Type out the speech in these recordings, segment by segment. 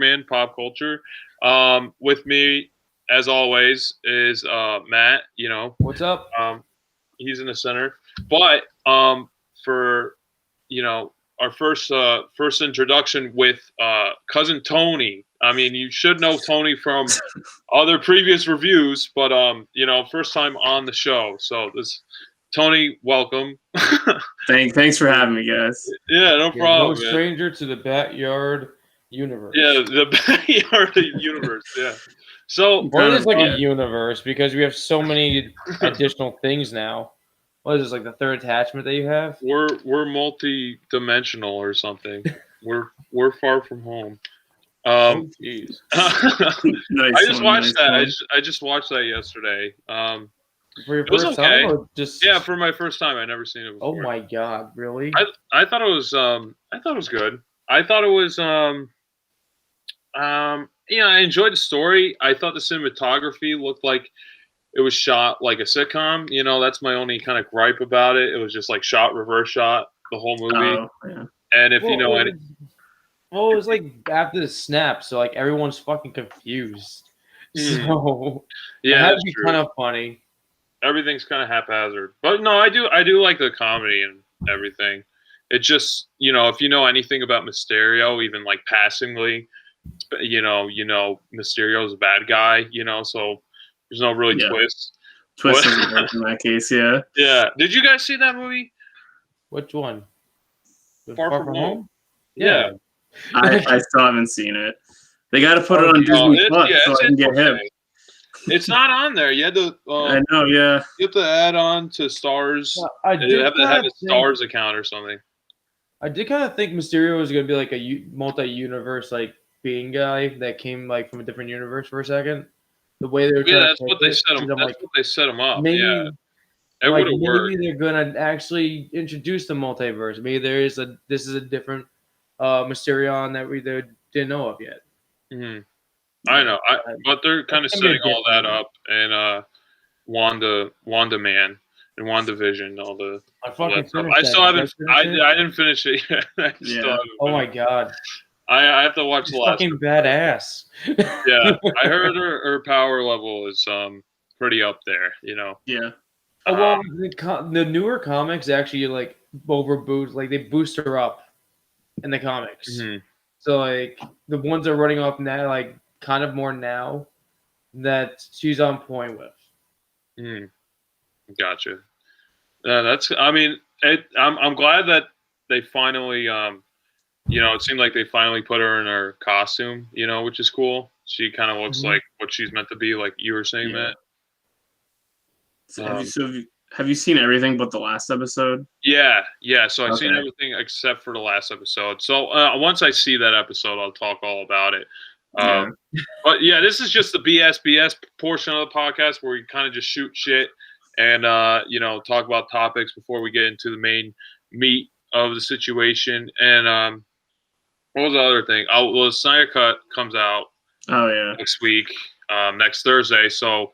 Superman pop culture. With me, as always, is Matt. What's up? He's in the center. But for our first introduction with cousin Tony. I mean, you should know Tony from other previous reviews, but first time on the show. So Tony, welcome. Thanks for having me, guys. Yeah, no problem. No stranger to the BatYard universe. Yeah, the BatYard universe. Yeah. So what is a universe? Because we have so many additional things now. What is this, like the third attachment that you have? We're multi-dimensional or something. we're far from home. Jeez. Nice I just watched that. I just watched that yesterday. For your first time, or just for my first time. I never seen it before. Oh my god, really? I thought it was good. I thought it was I enjoyed the story. I thought the cinematography looked like it was shot like a sitcom. That's my only kind of gripe about it. It was just like reverse shot the whole movie. Oh, yeah. And if you know any. Well, it was like after the snap, so like everyone's fucking confused. So yeah, it had to be kind of funny. Everything's kind of haphazard, but no, I do like the comedy and everything. It just if you know anything about Mysterio, even like passingly, Mysterio's a bad guy. So there's no really twist. Twist doesn't work in that case, yeah. Yeah. Did you guys see that movie? Which one? Far From Home? Yeah. I still haven't seen it. They got to put it on Disney Plus so I can get him. It's not on there. You had to. I know, yeah. You have to add on to Stars. You have to have a Stars account or something. I did kind of think Mysterio was going to be like a multi-universe like being guy that came like from a different universe for a second. The way they were trying that's what they set him. That's what they set him up. Maybe, yeah, it would have worked. Maybe they're gonna actually introduce the multiverse. Maybe this is a different Mysterio that we didn't know of yet. Mm-hmm. I know, but they're kind of setting all that up, and Wanda Man and WandaVision, all the. I still haven't. I didn't finish it yet. Oh my god. I have to watch the last. Fucking badass. Yeah, I heard her power level is pretty up there. Yeah. Well, the newer comics actually like overboost, like they boost her up in the comics. Mm-hmm. So like the ones that are running off now, like kind of more now that she's on point with. Gotcha. That's. I mean, I'm glad that they finally. It seemed like they finally put her in her costume. Which is cool. She kind of looks like what she's meant to be, like you were saying, Matt. So have you seen everything but the last episode? Yeah. So I've seen everything except for the last episode. So once I see that episode, I'll talk all about it. But yeah, this is just the BS portion of the podcast where we kind of just shoot shit and talk about topics before we get into the main meat of the situation. And what was the other thing? The Snyder Cut comes out next week, next Thursday. So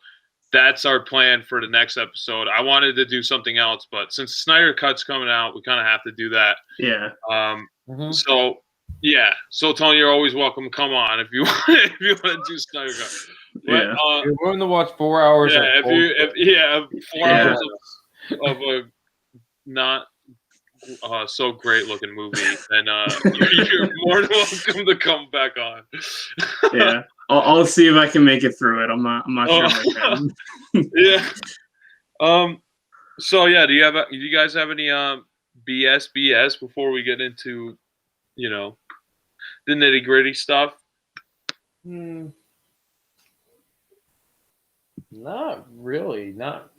that's our plan for the next episode. I wanted to do something else, but since Snyder Cut's coming out, we kind of have to do that. Yeah. So yeah. So Tony, you're always welcome. Come on if you want to do Snyder Cut. Yeah. You're willing to watch 4 hours. Yeah. 4 hours of a not so great looking movie, and you're more than welcome to come back on. Yeah. I'll see if I can make it through it. I'm not sure if I can. Yeah. So yeah, do you guys have any BS before we get into the nitty gritty stuff? Not really. Not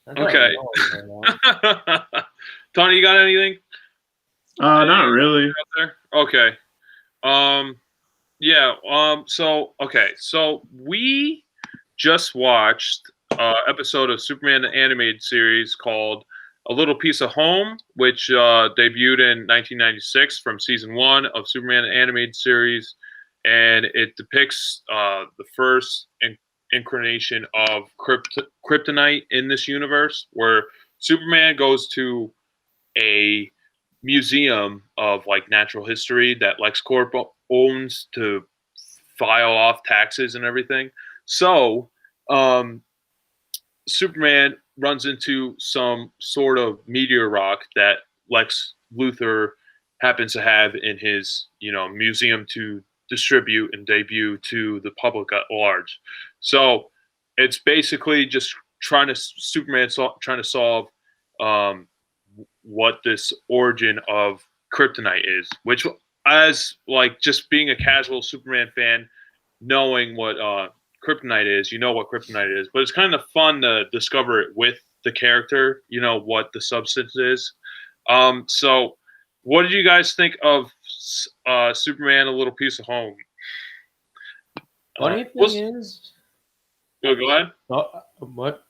okay. Tony, you got anything? Not really. Okay. So we just watched an episode of Superman the Animated Series called A Little Piece of Home, which debuted in 1996 from season 1 of Superman the Animated Series, and it depicts the first incarnation of kryptonite in this universe, where Superman goes to a museum of like natural history that LexCorp owns to file off taxes and everything. So Superman runs into some sort of meteor rock that Lex Luthor happens to have in his, museum to distribute and debut to the public at large. So it's basically just trying to solve what this origin of kryptonite is, which, as like just being a casual Superman fan, knowing what kryptonite is, what kryptonite is, but it's kind of fun to discover it with the character, what the substance is. So what did you guys think of Superman, A Little Piece of Home? Funny thing is... Go ahead. What?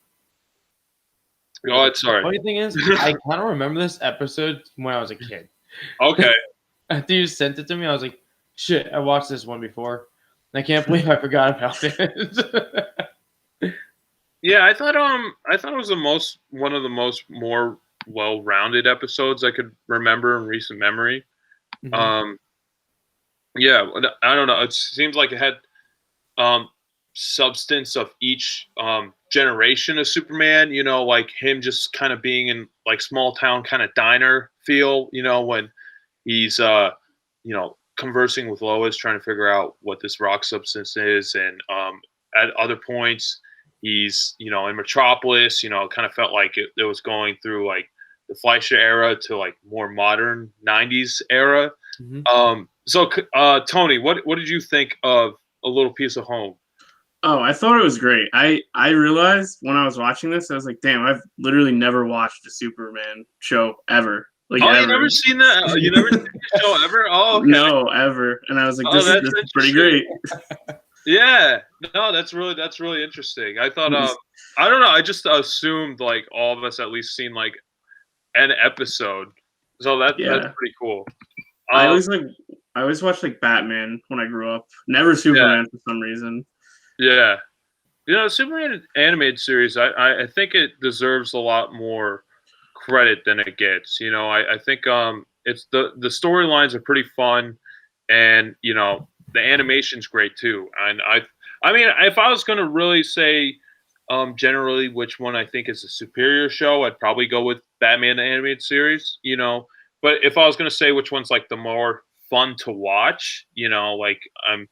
Go ahead, sorry. Funny thing is, I kind of remember this episode when I was a kid. Okay. After you sent it to me, I was like, shit, I watched this one before. I can't believe I forgot about it. Yeah, I thought it was one of the most more well-rounded episodes I could remember in recent memory. Mm-hmm. Yeah, I don't know. It seems like it had substance of each generation of Superman. Like him just kind of being in like small town kind of diner feel. When he's conversing with Lois, trying to figure out what this rock substance is, and at other points he's in Metropolis. Kind of felt like it was going through like the Fleischer era to like more modern '90s era. Mm-hmm. So Tony, what did you think of A Little Piece of Home? Oh, I thought it was great. I realized when I was watching this, I was like, damn, I've literally never watched a Superman show ever. Like, ever. You never seen that? You never seen the show ever? Oh, okay. No, ever. And I was like, this is pretty great. Yeah. No, that's really interesting. I thought, I don't know. I just assumed like all of us at least seen like an episode. So that's pretty cool. I always watched like Batman when I grew up. Never Superman for some reason. Yeah. Superman animated series, I think it deserves a lot more credit than it gets. I think it's the storylines are pretty fun, and the animation's great too. And I mean, if I was going to really say generally which one I think is a superior show, I'd probably go with Batman the Animated Series, but if I was going to say which one's like the more fun to watch, like I'm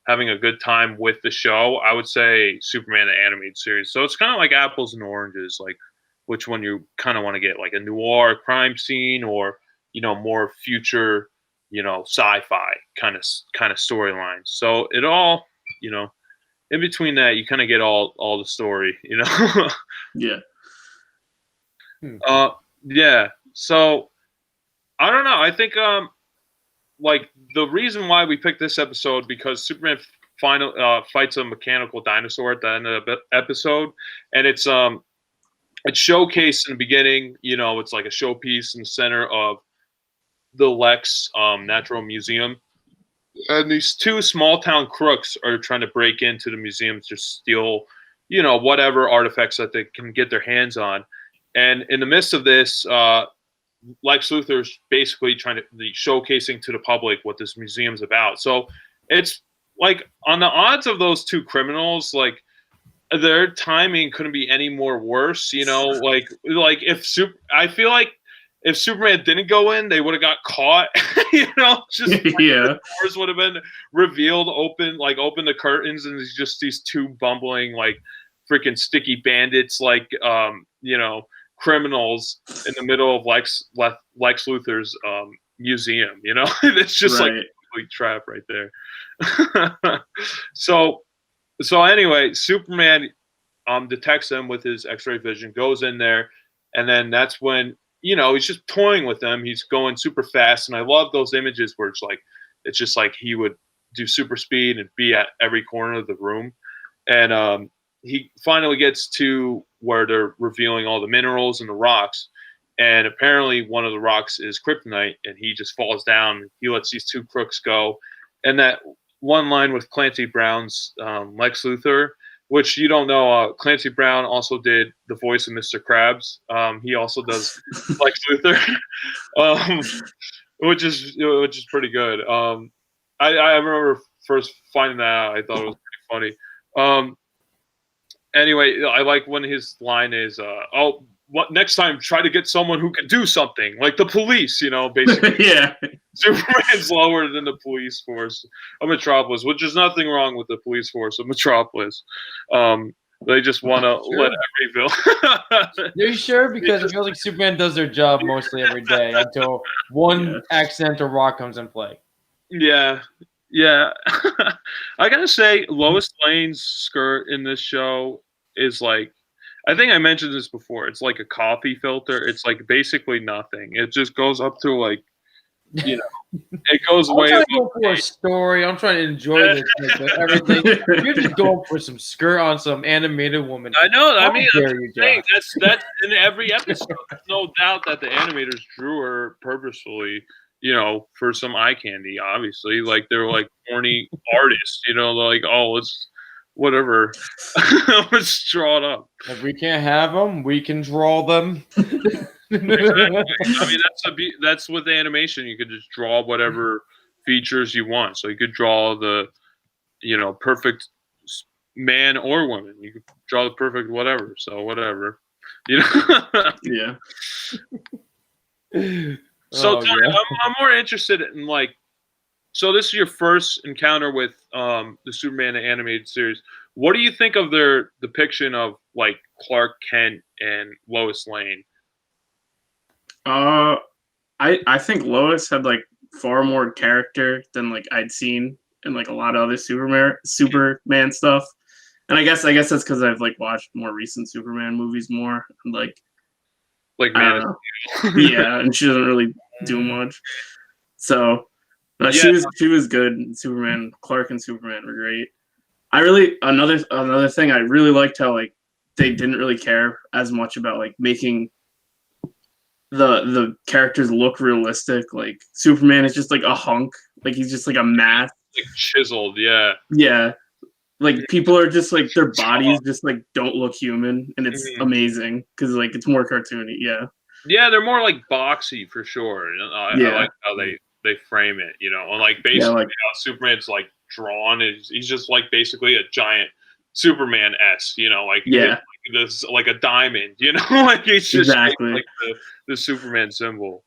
having a good time with the show, I would say Superman the Animated Series. So it's kind of like apples and oranges, like which one you kind of want to get, like a noir crime scene or more future sci-fi kind of storylines. So it all in between that you kind of get all the story. Yeah. Yeah. So I don't know. I think like the reason why we picked this episode, because Superman fights a mechanical dinosaur at the end of the episode, and it's showcased in the beginning. It's like a showpiece in the center of the Lex Natural Museum, and these two small town crooks are trying to break into the museum to steal whatever artifacts that they can get their hands on. And in the midst of this, Lex Luthor's basically trying to showcasing to the public what this museum's about. So it's like on the odds of those two criminals, like their timing couldn't be any more worse. Like I feel like if Superman didn't go in, they would have got caught. Just like the doors would have been revealed, open the curtains, and it's just these two bumbling like freaking sticky bandits, like criminals in the middle of Lex Luthor's museum. It's just like a complete trap right there. So anyway, Superman detects them with his X-ray vision, goes in there, and then that's when he's just toying with them. He's going super fast, and I love those images where it's just like he would do super speed and be at every corner of the room, and he finally gets to where they're revealing all the minerals and the rocks, and apparently one of the rocks is kryptonite, and he just falls down. He lets these two crooks go, and that one line with Clancy Brown's Lex Luthor, which you don't know, Clancy Brown also did the voice of Mr. Krabs. He also does Lex Luthor, which is pretty good. I remember first finding that out. I thought it was pretty funny. Anyway, I like when his line is, "Oh, what next time? Try to get someone who can do something, like the police." Basically. Yeah. Superman's lower than the police force of Metropolis, which is nothing wrong with the police force of Metropolis. They just want to let every villain. Are you sure? Because I feel like Superman does their job mostly every day until one accidental rock comes in play. Yeah. I gotta say, Lois Lane's skirt in this show is like, I think I mentioned this before. It's like a coffee filter. It's like basically nothing. It just goes up to like, it goes I'm way. trying to go for a story. I'm trying to enjoy this, but everything. You're just going for some skirt on some animated woman. I know. I How mean, dare you, Josh? that's in every episode. There's no doubt that the animators drew her purposefully, for some eye candy. Obviously, like they're like horny artists. They're like, oh, let's whatever, let's draw it up. If we can't have them, we can draw them. Exactly. I mean, that's with animation. You could just draw whatever features you want. So you could draw the, perfect man or woman. You could draw the perfect whatever. So whatever, Yeah. So Tony, I'm more interested in like, so this is your first encounter with the Superman animated series. What do you think of their depiction of like Clark Kent and Lois Lane? I think Lois had like far more character than like I'd seen in like a lot of other Superman stuff. And I guess that's because I've like watched more recent Superman movies more. And, like Man, yeah, and she doesn't really do much. So she was good. Clark and Superman were great. Another thing I really liked how like they didn't really care as much about like making the characters look realistic. Like Superman is just like a hunk. Like he's just like a mass. Like chiseled, yeah. Yeah. Like people are just like their bodies just like don't look human, and it's amazing because like it's more cartoony. Yeah. Yeah, they're more like boxy for sure. I like how they frame it. And like basically Superman's like drawn. He's just like basically a giant Superman S. Like this like a diamond. Like he's just exactly like the Superman symbol.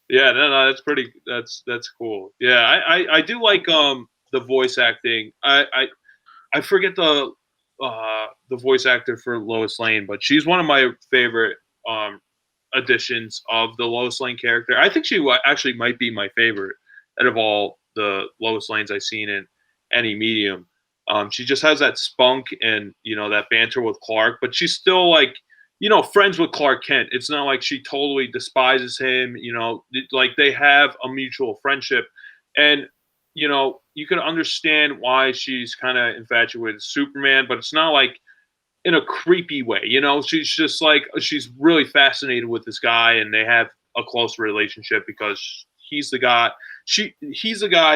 Yeah, no, that's pretty. That's cool. Yeah, I do like the voice acting. I forget the voice actor for Lois Lane, but she's one of my favorite additions of the Lois Lane character. I think she actually might be my favorite out of all the Lois Lanes I've seen in any medium. She just has that spunk and that banter with Clark, but she's still like friends with Clark Kent. It's not like she totally despises him. Like they have a mutual friendship, and you can understand why she's kind of infatuated with Superman, but it's not like in a creepy way. She's just like, she's really fascinated with this guy, and they have a close relationship because he's the guy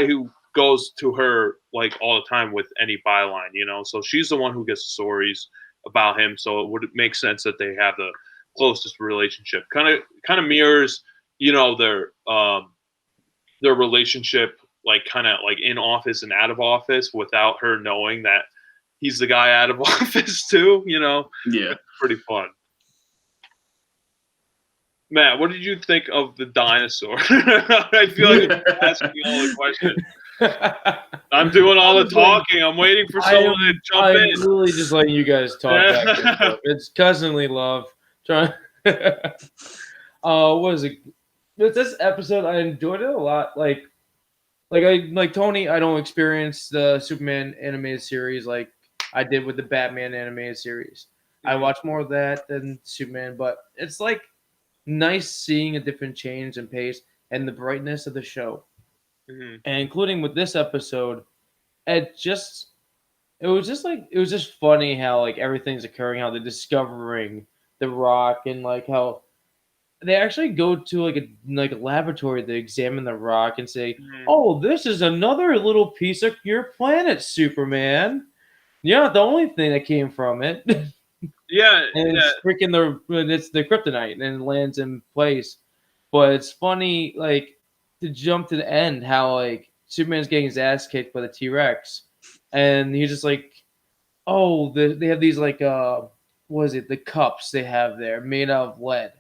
who goes to her like all the time with any byline, so she's the one who gets stories about him. So it would make sense that they have the closest relationship. Kind of mirrors, their relationship, like kind of like in office and out of office, without her knowing that he's the guy out of office too. Yeah, it's pretty fun. Matt, what did you think of the dinosaur? I feel like I'm asking all the questions. I'm doing all the talking. I'm waiting for someone to jump in. I'm really just letting you guys talk. It's cousinly love. What is it? With this episode, I enjoyed it a lot. Like Tony, I don't experience the Superman animated series like I did with the Batman animated series. I watch more of that than Superman, but it's like nice seeing a different change in pace and the brightness of the show. And including with this episode, it was just funny how like everything's occurring, how they're discovering the rock, and like how they actually go to like a laboratory to examine the rock and say, "Oh, this is another little piece of your planet, Superman. You're not the only thing that came from it." Yeah, and it's the kryptonite, and it lands in place. But it's funny, like to jump to the end, how like Superman's getting his ass kicked by the T-Rex, and he's just like, oh, they have these like what is it? The cups they have there made out of lead.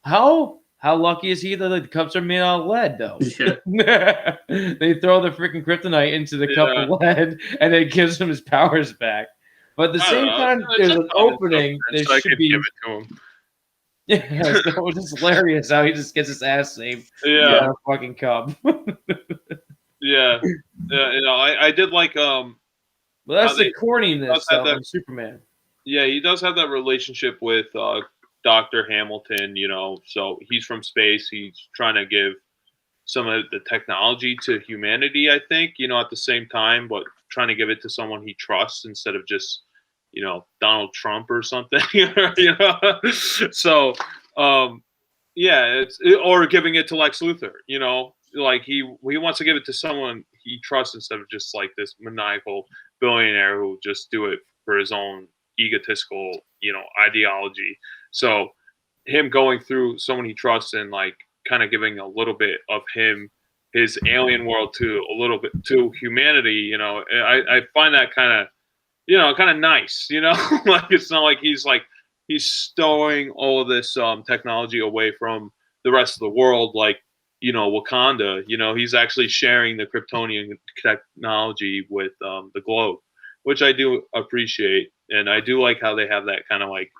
How lucky is he that the cups are made out of lead though? Yeah. They throw the freaking kryptonite into the cup of lead, and it gives him his powers back. But at the same time, there's an opening. There so I should could be. give it to him. Yeah, so it was just hilarious how he just gets his ass saved. Yeah, a fucking cup. yeah. You know, I did like Well, that's the corniness have that- of Superman. Yeah, he does have that relationship with Dr. Hamilton, you know, so he's from space. He's trying to give some of the technology to humanity, I think, you know, at the same time, but trying to give it to someone he trusts instead of just, you know, Donald Trump or something, you know. So, yeah, or giving it to Lex Luthor, you know, like he wants to give it to someone he trusts instead of just like this maniacal billionaire who just do it for his own egotistical, you know, ideology. So him going through someone he trusts and like kind of giving a little bit of him, his alien world to a little bit to humanity, you know, I find that kind of, you know, kind of nice, you know, like it's not like he's stowing all of this technology away from the rest of the world, like, you know, Wakanda, you know, he's actually sharing the Kryptonian technology with the globe, which I do appreciate. And I do like how they have that kind of like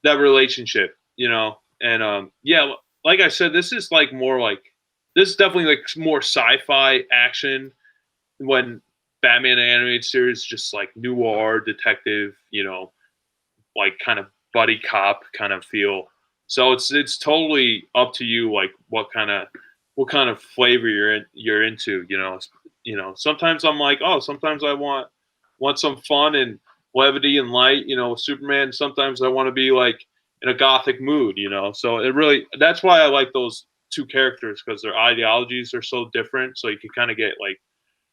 that relationship, you know. And yeah, like I said, this is like more like this is definitely like more sci-fi action when Batman animated series just like noir detective, you know, like kind of buddy cop kind of feel. So it's totally up to you, like what kind of flavor you're into, you know. You know, sometimes I'm like, oh, sometimes I want some fun and levity and light, you know, with Superman. Sometimes I want to be like in a gothic mood, you know. So it really that's why I like those two characters because their ideologies are so different. So you can kind of get like,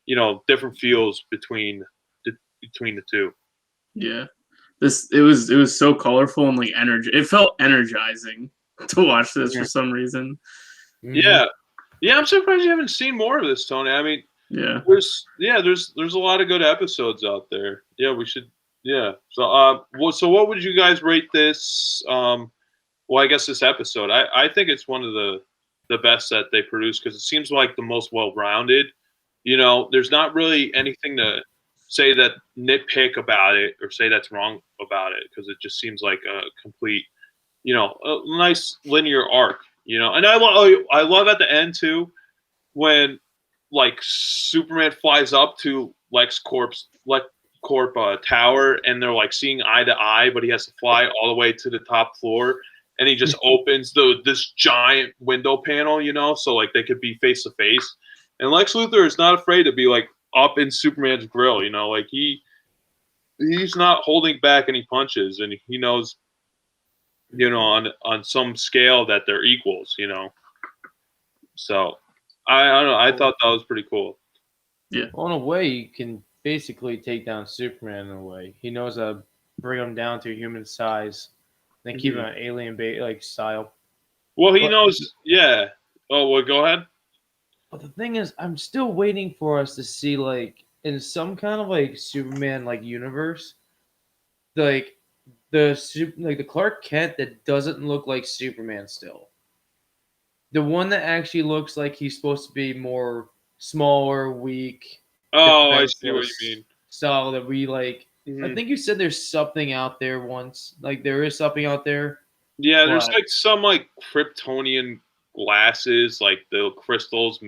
you know, different feels between the two. Yeah. It was so colorful and like energy. It felt energizing to watch this for some reason. Yeah. Yeah, I'm surprised you haven't seen more of this, Tony. I mean, yeah, there's a lot of good episodes out there. Yeah, we should. Yeah. So so what would you guys rate this? Well, I guess this episode. I think it's one of the best that they produce because it seems like the most well-rounded. You know, there's not really anything to say that nitpick about it or say that's wrong about it because it just seems like a complete, you know, a nice linear arc. You know, and I love at the end too when like Superman flies up to Lex Corp's tower and they're like seeing eye to eye, but he has to fly all the way to the top floor and he just opens this giant window panel, you know, so like they could be face to face. And Lex Luthor is not afraid to be like up in Superman's grill, you know, like he's not holding back any punches and he knows, you know, on some scale that they're equals, you know. So I don't know. I thought that was pretty cool. Yeah. Well, in a way, you can basically take down Superman in a way. He knows how to bring him down to human size, then keep him an alien like style. Well, he knows. Yeah. Oh, well, go ahead. But the thing is, I'm still waiting for us to see like in some kind of like Superman like universe, like the Clark Kent that doesn't look like Superman still. The one that actually looks like he's supposed to be more smaller, weak. Oh, I see what you mean. Style that we like. I think you said there's something out there once. Like there is something out there. Yeah, there's like some like Kryptonian glasses, like the crystals,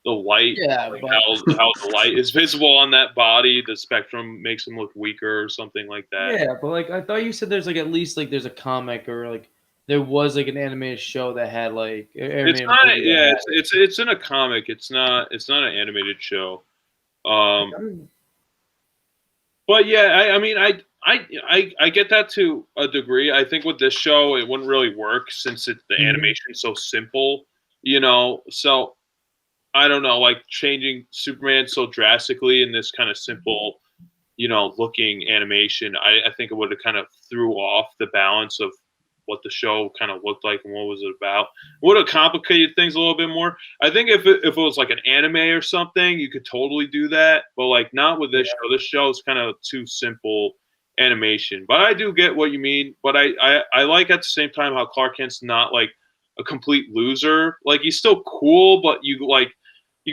the light. Yeah, like how the light is visible on that body, the spectrum makes him look weaker or something like that. Yeah, but like I thought you said there's like at least like there's a comic or like there was like an animated show that had like it's not. Yeah, it's in a comic. It's not an animated show. But yeah, I mean, I get that to a degree. I think with this show, it wouldn't really work since the animation's so simple, you know. So I don't know, like changing Superman so drastically in this kind of simple, you know, looking animation. I think it would have kind of threw off the balance of what the show kind of looked like and what was it about. Would have complicated things a little bit more. I think if it was like an anime or something, you could totally do that. But like not with this show. This show is kind of too simple animation. But I do get what you mean. But I like at the same time how Clark Kent's not like a complete loser. Like he's still cool, but you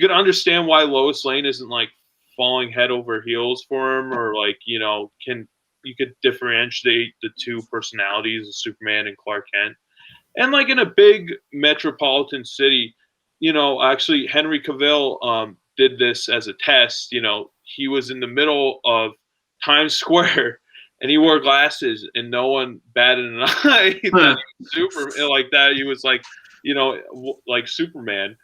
could understand why Lois Lane isn't like falling head over heels for him, or like you could differentiate the two personalities of Superman and Clark Kent. And like in a big metropolitan city, actually Henry Cavill did this as a test. He was in the middle of Times Square and he wore glasses and no one batted an eye that he was Superman like that. He was like, like Superman.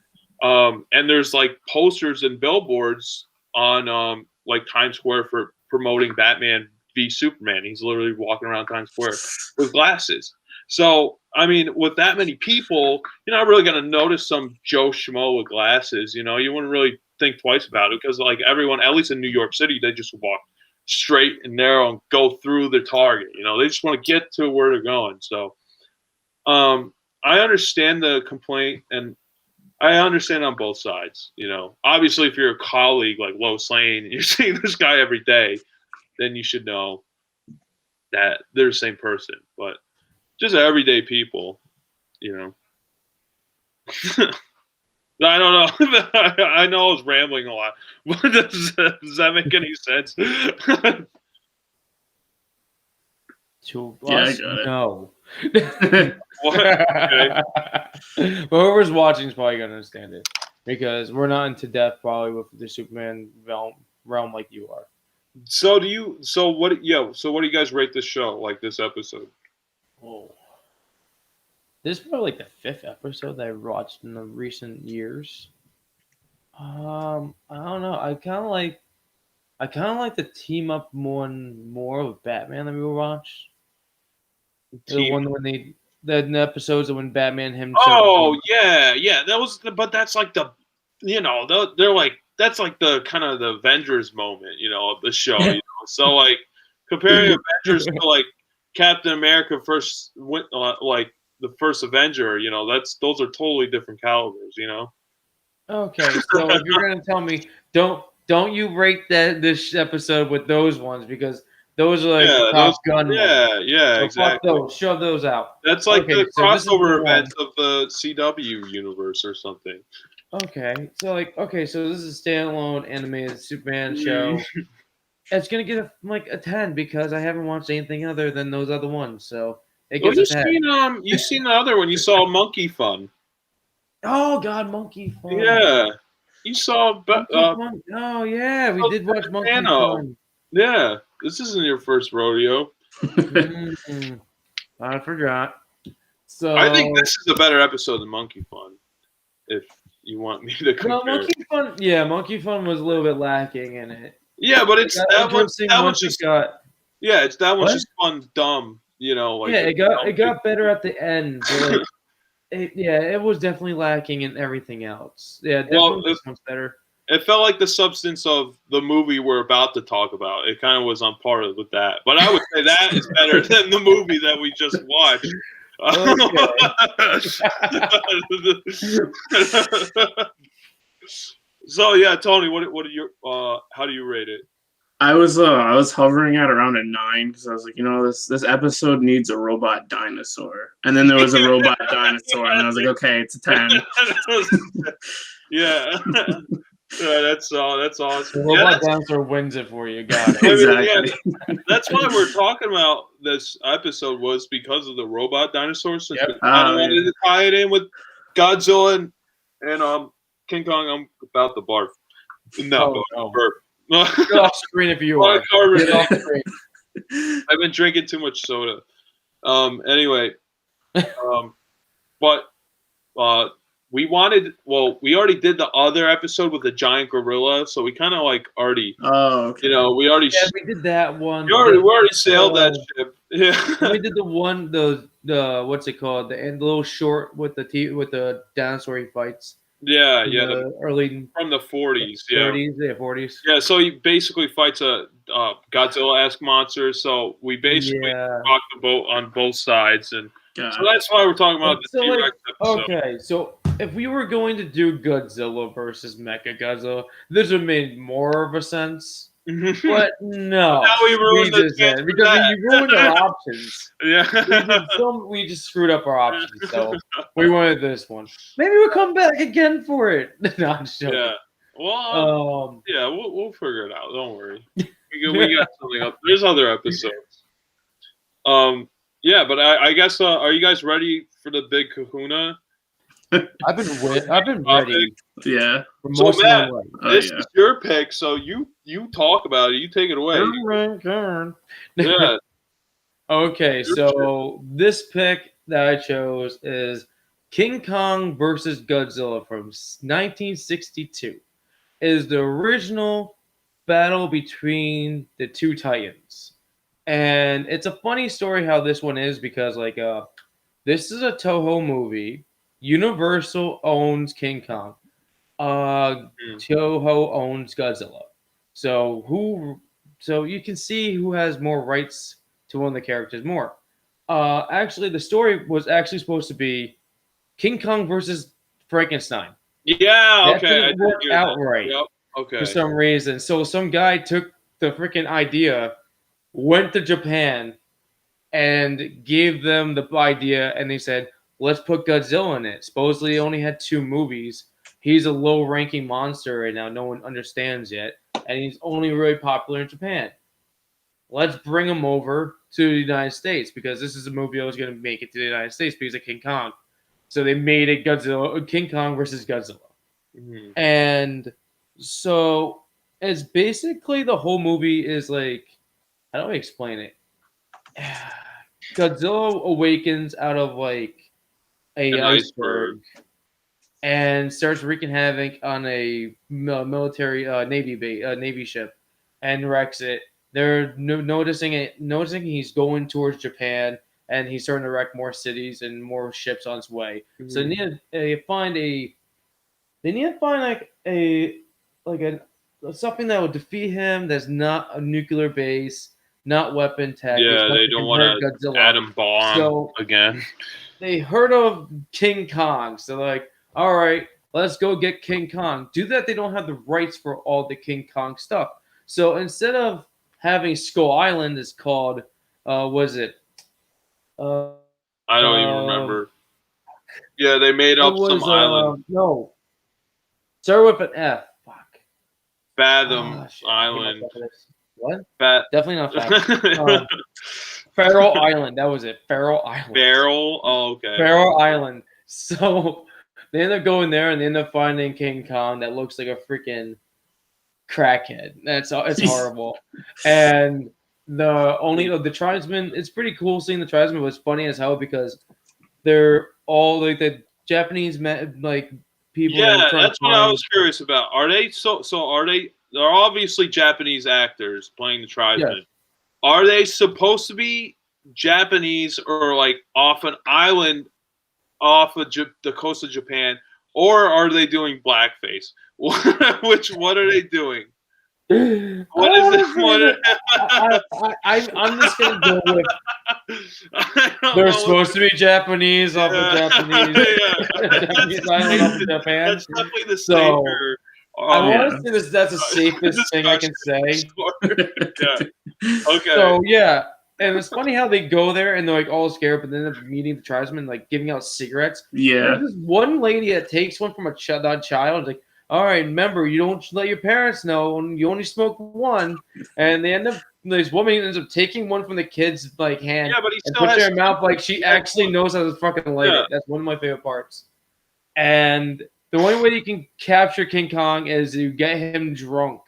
And there's like posters and billboards on like Times Square for promoting Batman v Superman. He's literally walking around Times Square with glasses. So, I mean, with that many people, you're not really going to notice some Joe Schmo with glasses. You wouldn't really think twice about it because, like, everyone, at least in New York City, they just walk straight and narrow and go through their target. They just want to get to where they're going. So, I understand the complaint, and I understand on both sides. Obviously, if you're a colleague like Lois Lane, you're seeing this guy every day, then you should know that they're the same person. But just everyday people, I don't know. I know I was rambling a lot. Does that make any sense? To Yeah, us, I got it. no. Okay. But whoever's watching is probably gonna understand it because we're not into depth probably with the Superman realm like you are. So what do you guys rate this show, like this episode? Oh. This is probably like the 5th episode that I watched in the recent years. I don't know. I kind of like the team up more with Batman that we watched. The one when the episodes of when Batman himself. Oh yeah, that was. But that's like they're like that's like the kind of the Avengers moment, of the show. So like comparing Avengers to like Captain America first, like the first Avenger, those are totally different calibers, Okay, so if you're gonna tell me, don't you rate this episode with those ones because those are like the Top Gun ones. Yeah, So exactly. Fuck those. Shove those out. That's like the crossover events of the CW universe or something. Okay, so this is a standalone animated Superman show. It's gonna get a 10 because I haven't watched anything other than those other ones. So it gets a 10. You've seen the other one. You saw Monkey Fun. Oh God, Monkey Fun. Yeah, you saw. Oh yeah, we did watch Monkey Fun. Yeah, this isn't your first rodeo. I forgot. So I think this is a better episode than Monkey Fun. If you want me to compare. Monkey Fun was a little bit lacking in it. Yeah, but it's that one's just it's that one's just fun, dumb. It got better at the end. But it was definitely lacking in everything else. Yeah, definitely this one's better. It felt like the substance of the movie we're about to talk about. It kind of was on par with that. But I would say that is better than the movie that we just watched. So yeah, Tony, what are your how do you rate it? I was hovering at around a 9 because I was like, this episode needs a robot dinosaur, and then there was a robot dinosaur, and I was like, okay, it's a 10. Yeah. That's awesome. Robot dinosaur wins it for you. Got it. Exactly. That's why we're talking about this episode was because of the robot dinosaur. Since we wanted to tie it in with Godzilla and King Kong. I'm about to barf. No. Burp. Get off screen if you are. Get off screen. I've been drinking too much soda. Anyway, but we already did the other episode with the giant gorilla, so we kind of like already. Oh, okay. We already. Yeah, we did that one. We already sailed that ship. Yeah. We did the one, the what's it called? The little short with the dinosaur he fights. Yeah, early from the 40s, 40s. Yeah, so he basically fights a Godzilla-esque monster. So we basically rocked the boat on both sides, and So that's why we're talking about the T-Rex episode. Okay, so if we were going to do Godzilla versus Mechagodzilla, this would make more of a sense. But no, now we ruined because you ruined our options. Yeah, we just screwed up our options. So we wanted this one. Maybe we'll come back again for it. No, I'm just joking. Yeah. Well, yeah, we'll figure it out. Don't worry. We got something up. There's other episodes. Yeah, but I guess are you guys ready for the big Kahuna? I've been ready. Yeah. For most so Matt, of my life. This is your pick, so you talk about it. You take it away. Yeah. Okay, so this pick that I chose is King Kong versus Godzilla from 1962. It is the original battle between the two titans. And it's a funny story how this one is because this is a Toho movie. Universal owns King Kong. Toho owns Godzilla. So you can see who has more rights to one of the characters more. Actually, the story was actually supposed to be King Kong versus Frankenstein. Yeah, that okay. didn't work out right. Yep. Okay. For some reason. So some guy took the freaking idea, went to Japan, and gave them the idea, and they said, let's put Godzilla in it. Supposedly he only had 2 movies. He's a low-ranking monster right now. No one understands yet. And he's only really popular in Japan. Let's bring him over to the United States because this is a movie that was going to make it to the United States because of King Kong. So they made it King Kong versus Godzilla. Mm-hmm. And so it's basically the whole movie is like, how do I explain it? Godzilla awakens out of like an iceberg and starts wreaking havoc on a military Navy ship and wrecks it. They're noticing he's going towards Japan and he's starting to wreck more cities and more ships on its way. Mm-hmm. So they need to find something that will defeat him. That's not a nuclear base, not weapon tech. Yeah, they don't want to atom bomb again. They heard of King Kong, so they're like, all right, let's go get King Kong. Do that. They don't have the rights for all the King Kong stuff. So instead of having Skull Island, it's called was it? I don't even remember. Yeah, they made up some island. No. Start with an F. Fuck. Fathom Island. What? Definitely not Fathom. Faroe Island. That was it. Faroe Island. Faroe? Oh, okay. Faroe Island. So they end up going there and they end up finding King Kong that looks like a freaking crackhead. It's horrible. And the tribesmen, it's pretty cool seeing the tribesmen, but it's funny as hell because they're all like the Japanese people. Yeah, that's what I was curious about. Are they they're obviously Japanese actors playing the tribesmen. Yes. Are they supposed to be Japanese or like off an island off of the coast of Japan, or are they doing blackface? What are they doing? What is it? I'm just gonna go with. They're supposed to be Japanese off of Japanese. Japanese island off of Japan. That's definitely the safer. I want to say that's the safest thing I can say. Yeah. Okay. So yeah, and it's funny how they go there and they're like all scared, but then they're meeting the tribesmen, like giving out cigarettes. Yeah. There's this one lady that takes one from a child, like, all right, remember, you don't let your parents know, and you only smoke one. And this woman ends up taking one from the kid's hand, and puts it in her mouth, like she actually knows how to fucking light it. That's one of my favorite parts. And the only way you can capture King Kong is you get him drunk,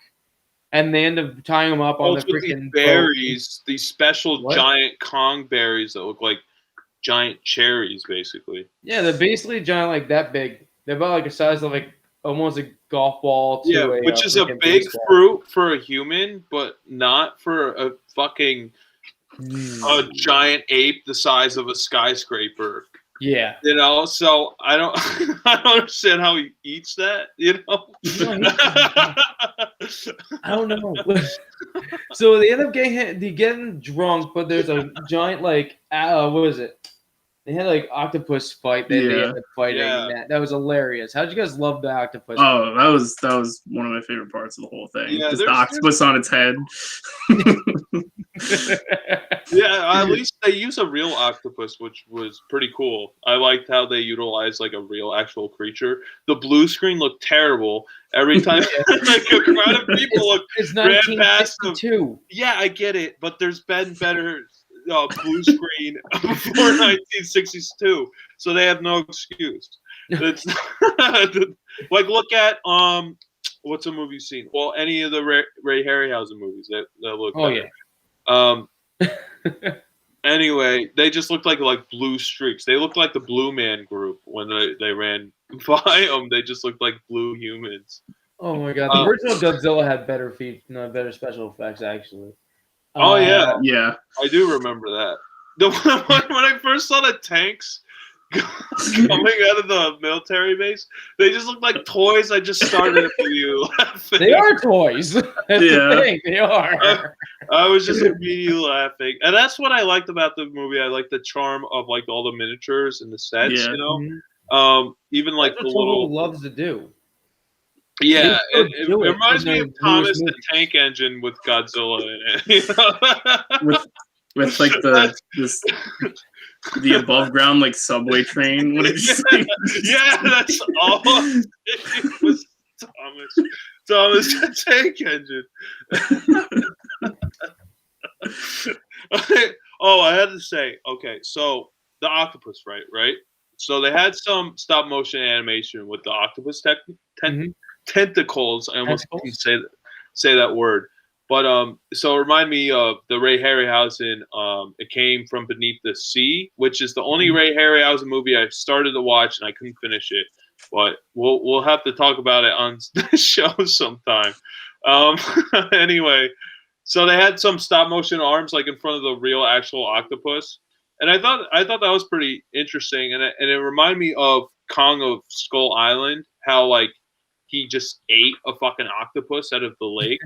and they end up tying him up on the freaking berries, these special giant Kong berries that look like giant cherries, basically. Yeah, they're basically giant, like that big. They're about like the size of like almost a golf ball. Which is a big fruit for a human, but not for a fucking a giant ape the size of a skyscraper. Yeah, so I don't understand how he eats that. I don't know. So they end up getting drunk, but there's a giant what is it? They had like octopus fight. They ended up fighting. Yeah. That was hilarious. How'd you guys love the octopus? Oh, that was one of my favorite parts of the whole thing. Yeah, Just the octopus on its head. Yeah, at least they use a real octopus, which was pretty cool. I liked how they utilized like a real actual creature. The blue screen looked terrible every time. Like a crowd of people ran past them. Yeah, I get it, but there's been better blue screen before 1962, so they have no excuse. It's like look at what's a movie you've seen? Well, any of the Ray Harryhausen movies that look. Oh better. Yeah. Anyway, they just looked like blue streaks. They looked like the Blue Man Group when they ran by them. They just looked like blue humans. Oh my god, the original Godzilla had better better special effects actually. Oh yeah, yeah. I do remember that. When I first saw the tanks coming out of the military base, they just looked like toys. I just started laughing. They are toys. That's the thing. They are. I was just immediately laughing, and that's what I liked about the movie. I liked the charm of like all the miniatures and the sets. You know, even like that's the what little loves to do. Yeah, it reminds me of Thomas the Tank Engine with Godzilla in it. You know? with like the above ground like subway train. What did you say? Yeah, that's all. It was Thomas the Tank Engine. Oh, I had to say, okay, so the octopus, right? So they had some stop motion animation with the octopus tentacles. I almost didn't say that word. But so it reminded me of the Ray Harryhausen. It came from beneath the sea, which is the only Ray Harryhausen movie I started to watch and I couldn't finish it. But we'll have to talk about it on the show sometime. Anyway, so they had some stop motion arms like in front of the real actual octopus, and I thought that was pretty interesting, and it reminded me of Kong of Skull Island, how like he just ate a fucking octopus out of the lake,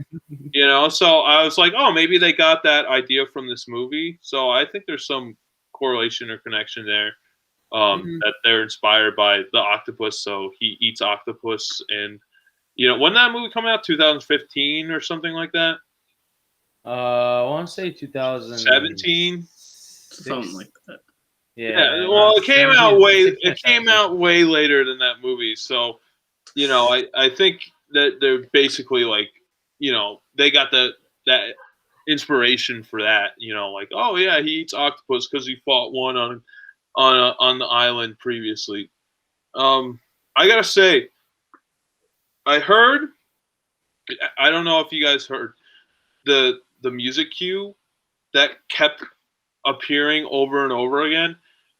you know? So I was like, oh, maybe they got that idea from this movie. So I think there's some correlation or connection there, that they're inspired by the octopus. So he eats octopus. And, you know, when that movie come out, 2015 or something like that? I want to say 2017. Something like that. Yeah. Well, it came out way later than that movie. So, you know, I think that they're basically like, you know, they got that inspiration for that, you know, like, oh yeah, he eats octopus because he fought one on the island previously. I gotta say, I don't know if you guys heard the music cue that kept appearing over and over again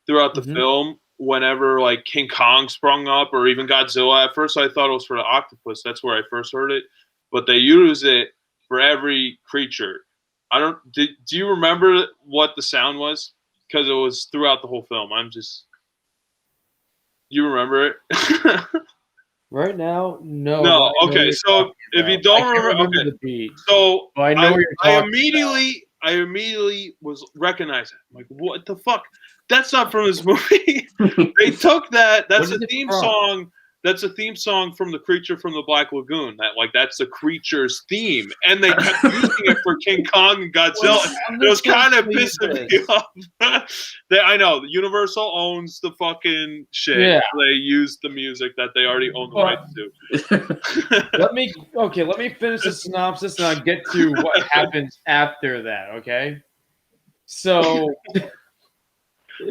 throughout the film. Whenever like King Kong sprung up or even Godzilla, at first I thought it was for the octopus. That's where I first heard it, but they use it for every creature. Do you remember what the sound was? Because it was throughout the whole film. You remember it? Right now, no. No. Okay, so if you don't remember the beat. So I know what you're talking I immediately was recognizing. I'm like, what the fuck? That's not from this movie. They took that. That's a theme song. That's a theme song from the Creature from the Black Lagoon. That's the creature's theme, and they kept using it for King Kong and Godzilla. It was kind of pissing me off. I know Universal owns the fucking shit. Yeah. They use the music that they already own the rights to. Let me finish the synopsis and I'll get to what happens after that. Okay, so.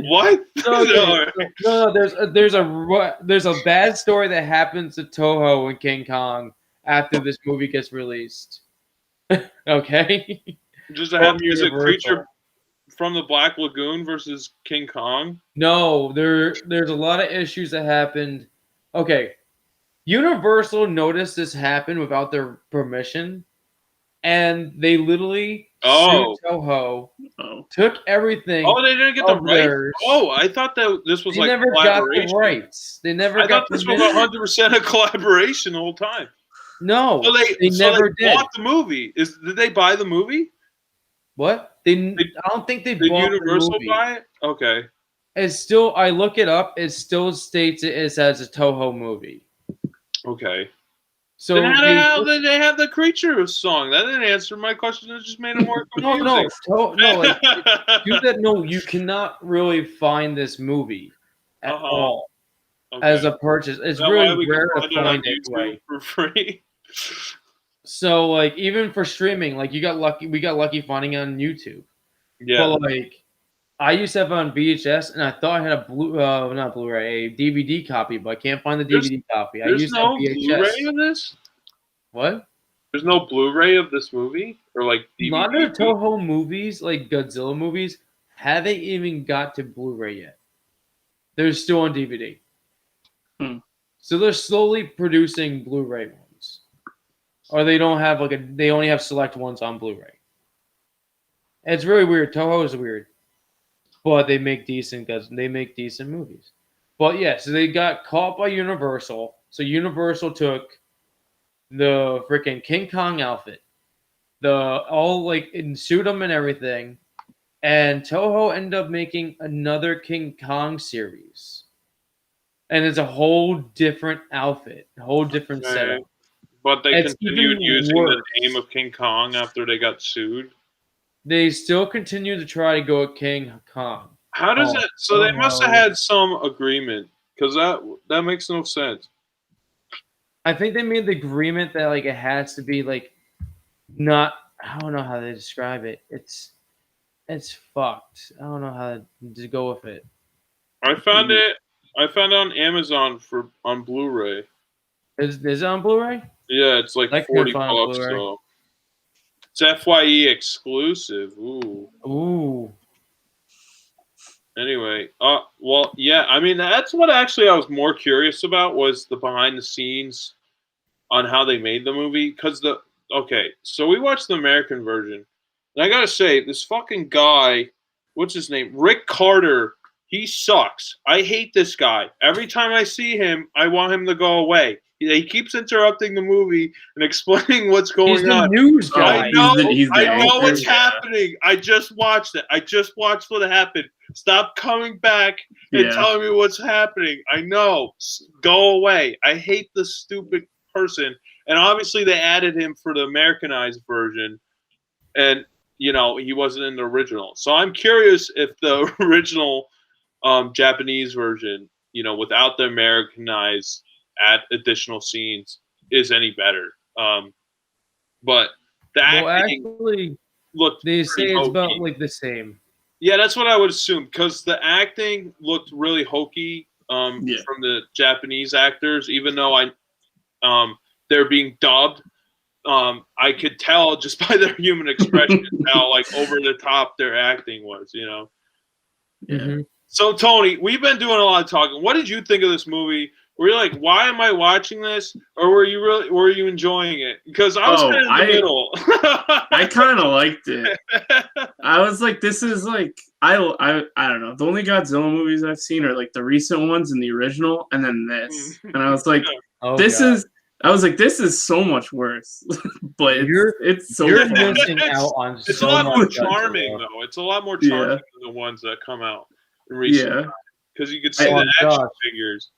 What? No. There's a bad story that happens to Toho and King Kong after this movie gets released. Okay. Is it Creature from the Black Lagoon versus King Kong? No, there's a lot of issues that happened. Okay, Universal noticed this happen without their permission, and they literally. Sued Toho, took everything. Oh, they didn't get the rights. Oh, I thought that this was like collaboration. Got the rights. They never. I thought this was 100% a collaboration the whole time. No, they never did. Bought the movie. Did they buy the movie? What? I don't think they bought Universal the movie. Buy it? Okay. it's still. I look it up. It still states it as a Toho movie. Okay. So then how did they have the creature song? That didn't answer my question. It just made it more confusing. No. You cannot really find this movie at all as a purchase. It's really rare to find it right for free. So like even for streaming, like we got lucky finding it on YouTube. Yeah. But like I used to have it on VHS, and I thought I had a not Blu-ray, a DVD copy, but I can't find the DVD copy. There's no Blu-ray of this? What? There's no Blu-ray of this movie? Or like DVD? A lot of Toho movies, like Godzilla movies, haven't even got to Blu-ray yet. They're still on DVD. So they're slowly producing Blu-ray ones. Or they don't have they only have select ones on Blu-ray. And it's really weird. Toho is weird. But they make decent movies. But yeah, so they got caught by Universal. So Universal took the freaking King Kong outfit, and suit them and everything, and Toho ended up making another King Kong series, and it's a whole different outfit, a whole different setup. But they continued using the name of King Kong after they got sued. They still continue to try to go at King Kong. How does that? So they must have had some agreement, because that makes no sense. I think they made the agreement that it has to be not. I don't know how they describe it. It's fucked. I don't know how to go with it. I found it on Amazon on Blu-ray. Is it on Blu-ray? Yeah, it's like $40 though. It's FYE exclusive. Ooh. Anyway, well, yeah. I mean, that's what actually I was more curious about was the behind the scenes on how they made the movie. So we watched the American version, and I gotta say, this fucking guy, what's his name, Rick Carter, he sucks. I hate this guy. Every time I see him, I want him to go away. He keeps interrupting the movie and explaining what's going on. He's the news guy. I know what's happening. I just watched it. I just watched what happened. Stop coming back and telling me what's happening. I know. Go away. I hate this stupid person. And obviously they added him for the Americanized version. And, he wasn't in the original. So I'm curious if the original Japanese version, without the Americanized add additional scenes is any better. But the acting looked they say it's hokey. about the same. Yeah, that's what I would assume because the acting looked really hokey from the Japanese actors, even though they're being dubbed. I could tell just by their human expression how over the top their acting was, Yeah. Mm-hmm. So Tony, we've been doing a lot of talking. What did you think of this movie? Were you like, why am I watching this? Or were you enjoying it? Because I was kind of in the middle. I kind of liked it. I was like, this is I don't know. The only Godzilla movies I've seen are the recent ones and the original, and then this. And I was like, this is so much worse. But it's so you're missing out on. It's a lot more charming though. It's a lot more charming than the ones that come out in recent times. Because you could see the action figures.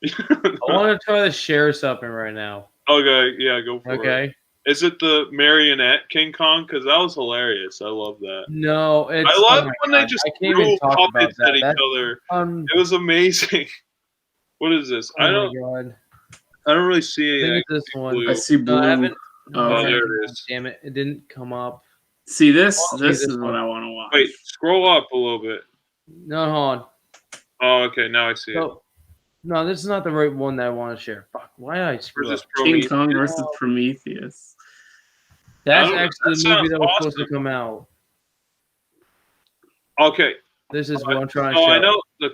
I want to try to share something right now. Okay, yeah, go for it. Okay. Is it the marionette King Kong? Because that was hilarious. I love that. No, it's. I love when they just threw puppets at each other. It was amazing. What is this? Oh I don't really see anything. This one. Blue. I see blue. Oh, there it is. Damn it! It didn't come up. See this? This is what I want to watch. Wait, scroll up a little bit. No, hold on. Oh, okay. Now I see it. No, this is not the right one that I want to share. Fuck, why did I screw up? King Kong versus Prometheus. That's actually the movie that was supposed to come out. Okay. This is what I'm trying to show. I know the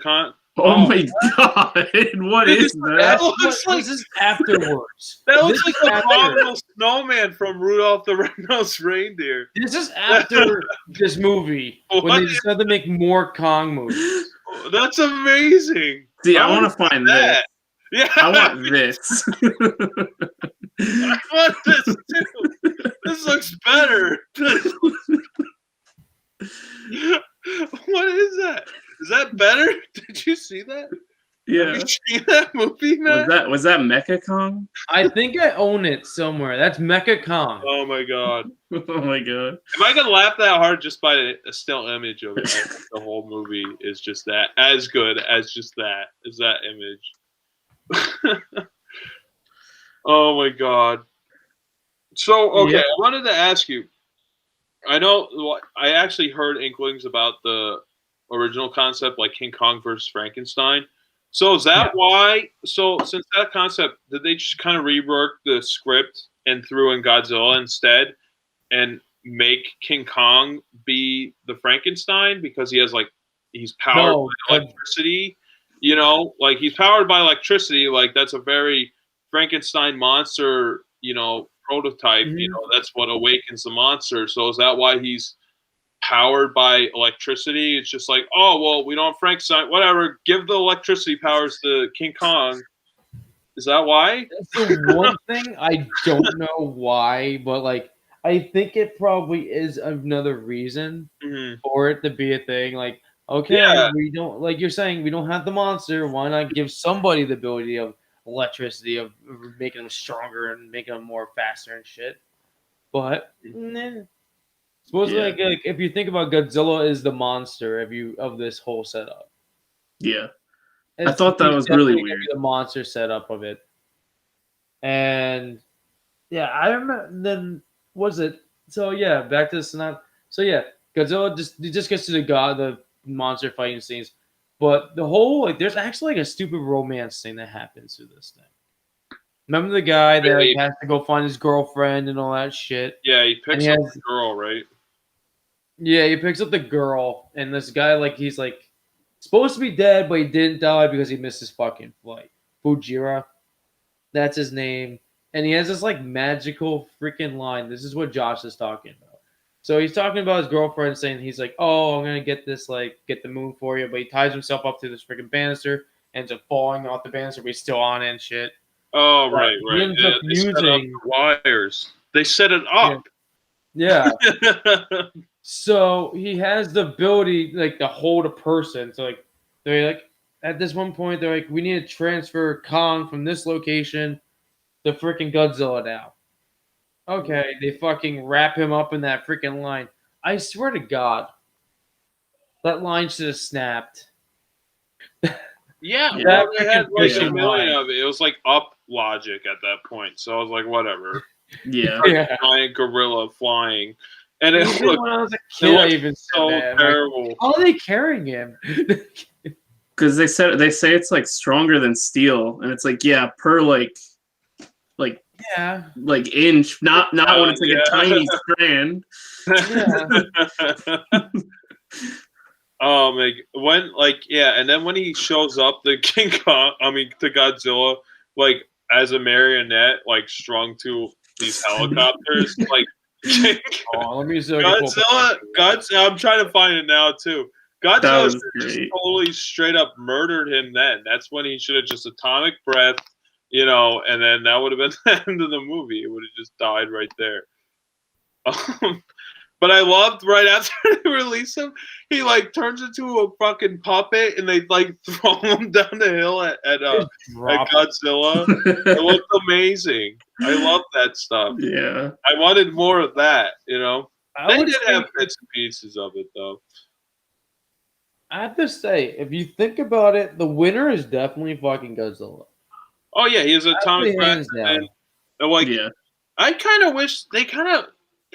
Oh my god! What is that? This is afterwards. That looks like the abominable snowman from Rudolph the Red-Nosed Reindeer. This is after this movie when they decided to make more Kong movies. That's amazing. See, I want to find that. Yeah, I want this. I want this too. This looks better. What is that? Is that get better? Did you see that? Yeah. Have you seen that movie, man? Was that Mecha Kong? I think I own it somewhere. That's Mecha Kong. Oh my god. Oh my god. If I could laugh that hard just by a still image of it, I think the whole movie is just that. As good as just that. Is that image. Oh my god. So, okay, Yeah. I wanted to ask you. I know I actually heard inklings about the original concept, like King Kong versus Frankenstein. So is that why? So since that concept, did they just kind of rework the script and threw in Godzilla instead, and make King Kong be the Frankenstein because he's powered by electricity? You know, like he's powered by electricity. Like that's a very Frankenstein monster. You know, prototype. Mhm. You know, that's what awakens the monster. So is that why he's powered by electricity? It's just like, oh well, we don't have Frankenstein. Whatever, give the electricity powers to King Kong. Is that why? That's the one thing I don't know why, but like I think it probably is another reason for it to be a thing. Like, okay, we don't, like you're saying, we don't have the monster. Why not give somebody the ability of electricity, of making them stronger and making them more faster and shit? But suppose like if you think about Godzilla is the monster of this whole setup. Yeah, I thought that was really weird. The monster setup of it, and yeah, I remember. Then was it? So yeah, back to the synopsis. So yeah, Godzilla just gets to the monster fighting scenes, but the whole like there's actually like a stupid romance thing that happens through this thing. Remember the guy that like, has to go find his girlfriend and all that shit? Yeah, he picks up the girl, right? Yeah, he picks up the girl, and this guy like he's like supposed to be dead, but he didn't die because he missed his fucking flight. Fujira, that's his name. And he has this like magical freaking line. This is what Josh is talking about. So he's talking about his girlfriend, saying he's like, "Oh, I'm gonna get the moon for you," but he ties himself up to this freaking banister, ends up falling off the banister, but he's still on it and shit. Oh, right. He ends up using the wires. They set it up. Yeah. So he has the ability like to hold a person. So like they're like at this one point they're like, we need to transfer Kong from this location to freaking Godzilla now. Okay, they fucking wrap him up in that freaking line. I swear to God, that line should have snapped. Yeah, well, they had like a million of it. It was like up logic at that point. So I was like, whatever. Yeah. Giant gorilla flying. And it even looked, when I was a kid, I even so terrible. Like, how are they carrying him? Because they say it's like stronger than steel, and it's like per inch, not when it's like a tiny strand. Oh my! And then when he shows up, to Godzilla, like as a marionette, like strung to these helicopters, like. Let me see. Godzilla. I'm trying to find it now too. Godzilla just totally straight up murdered him. Then that's when he should have just atomic breath, and then that would have been the end of the movie. It would have just died right there. But I loved right after they release him, he like turns into a fucking puppet, and they like throw him down the hill at Godzilla. It looked amazing. I love that stuff. Yeah, I wanted more of that. They did have bits and pieces of it though. I have to say, if you think about it, the winner is definitely fucking Godzilla. Oh yeah, he has atomic breath. I kind of wish they kind of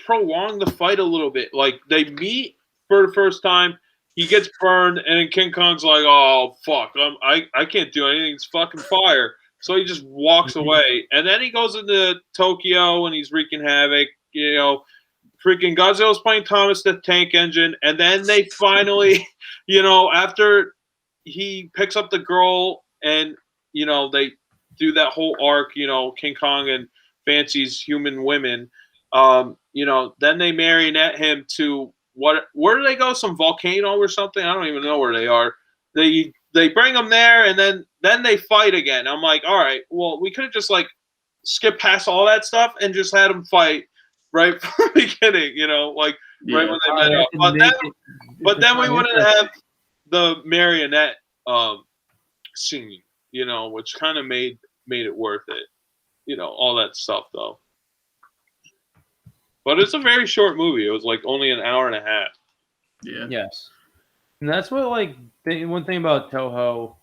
prolong the fight a little bit. Like they meet for the first time, he gets burned, and then King Kong's like, "Oh fuck, I can't do anything. It's fucking fire." So he just walks away, and then he goes into Tokyo and he's wreaking havoc. Freaking Godzilla's playing Thomas the Tank Engine, and then they finally, after he picks up the girl, and they do that whole arc. King Kong and fancies human women. Then they marionette him to where do they go? Some volcano or something? I don't even know where they are. They bring him there, and then they fight again. I'm like, all right, well, we could have just like skipped past all that stuff and just had them fight right from the beginning, right when they met up. But then we wouldn't have the marionette scene, you know, which kind of made it worth it. You know, all that stuff though. But it's a very short movie. It was like only an hour and a half. Yeah. Yes. And that's what, like, one thing about Toho,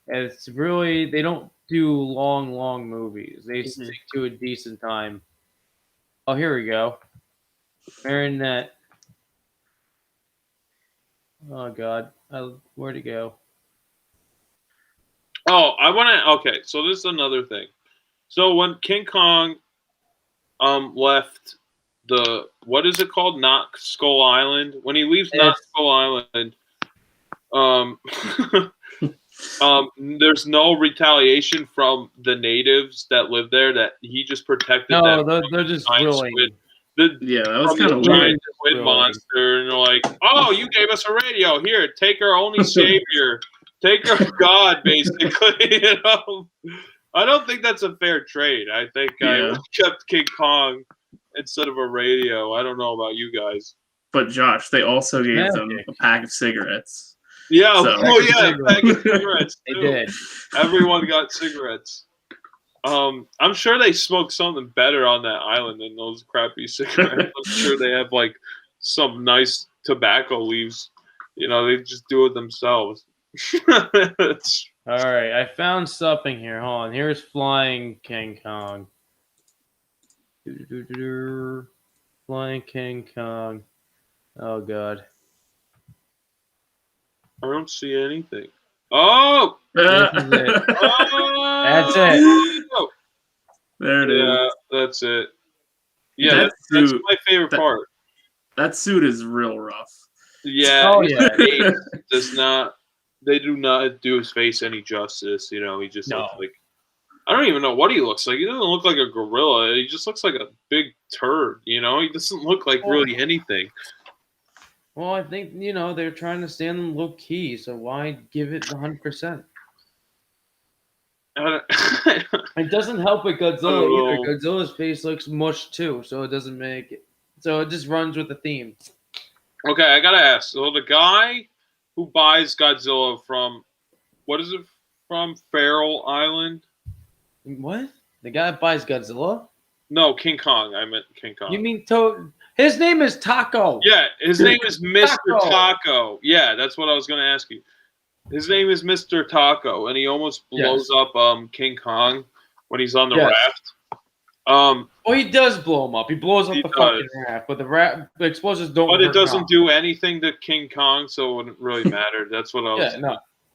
it's really, they don't do long movies. They stick to a decent time. Oh, here we go. Marionette. Oh, God. Where'd it go? Oh, I want to. Okay, so this is another thing. So when King Kong left the, what is it called? Not Skull Island. When he leaves Not Skull Island, there's no retaliation from the natives that live there. That he just protected them. No, they're just willing. Yeah, that was kind of weird. weird. Squid monster, and they're like, "Oh, you gave us a radio. Here, take our only savior, take our god." Basically, you know. I don't think that's a fair trade. I think I kept King Kong instead of a radio. I don't know about you guys. But Josh, they also gave them a pack of cigarettes. Yeah, so. A pack of cigarettes. They did. Everyone got cigarettes. I'm sure they smoked something better on that island than those crappy cigarettes. I'm sure they have like some nice tobacco leaves. You know, they just do it themselves. All right, I found something here. Hold on. Here's Flying King Kong. Flying King Kong. Oh, God. I don't see anything. Oh! This is it. Oh! That's it. There it is. Yeah, that's it. Yeah, that's my favorite part. That suit is real rough. Yeah, oh, yeah. They do not do his face any justice. You know, he just looks like, I don't even know what he looks like. He doesn't look like a gorilla. He just looks like a big turd. You know, he doesn't look like really anything. Well, I think, you know, they're trying to stay on low key, so why give it 100%? It doesn't help with Godzilla either. Godzilla's face looks mush too, so it doesn't make it. So it just runs with the theme. Okay, I gotta ask. So the guy who buys Godzilla from, what is it from? Feral Island? What? The guy that buys Godzilla? No, King Kong. I meant King Kong. You mean his name is Taco. Yeah, his name is Mr. Taco. Yeah, that's what I was gonna ask you. His name is Mr. Taco, and he almost blows up King Kong when he's on the raft. Well, he does blow him up. He blows up the fucking raft, but the explosions don't. But it doesn't do anything to King Kong, so it wouldn't really matter. That's what I was.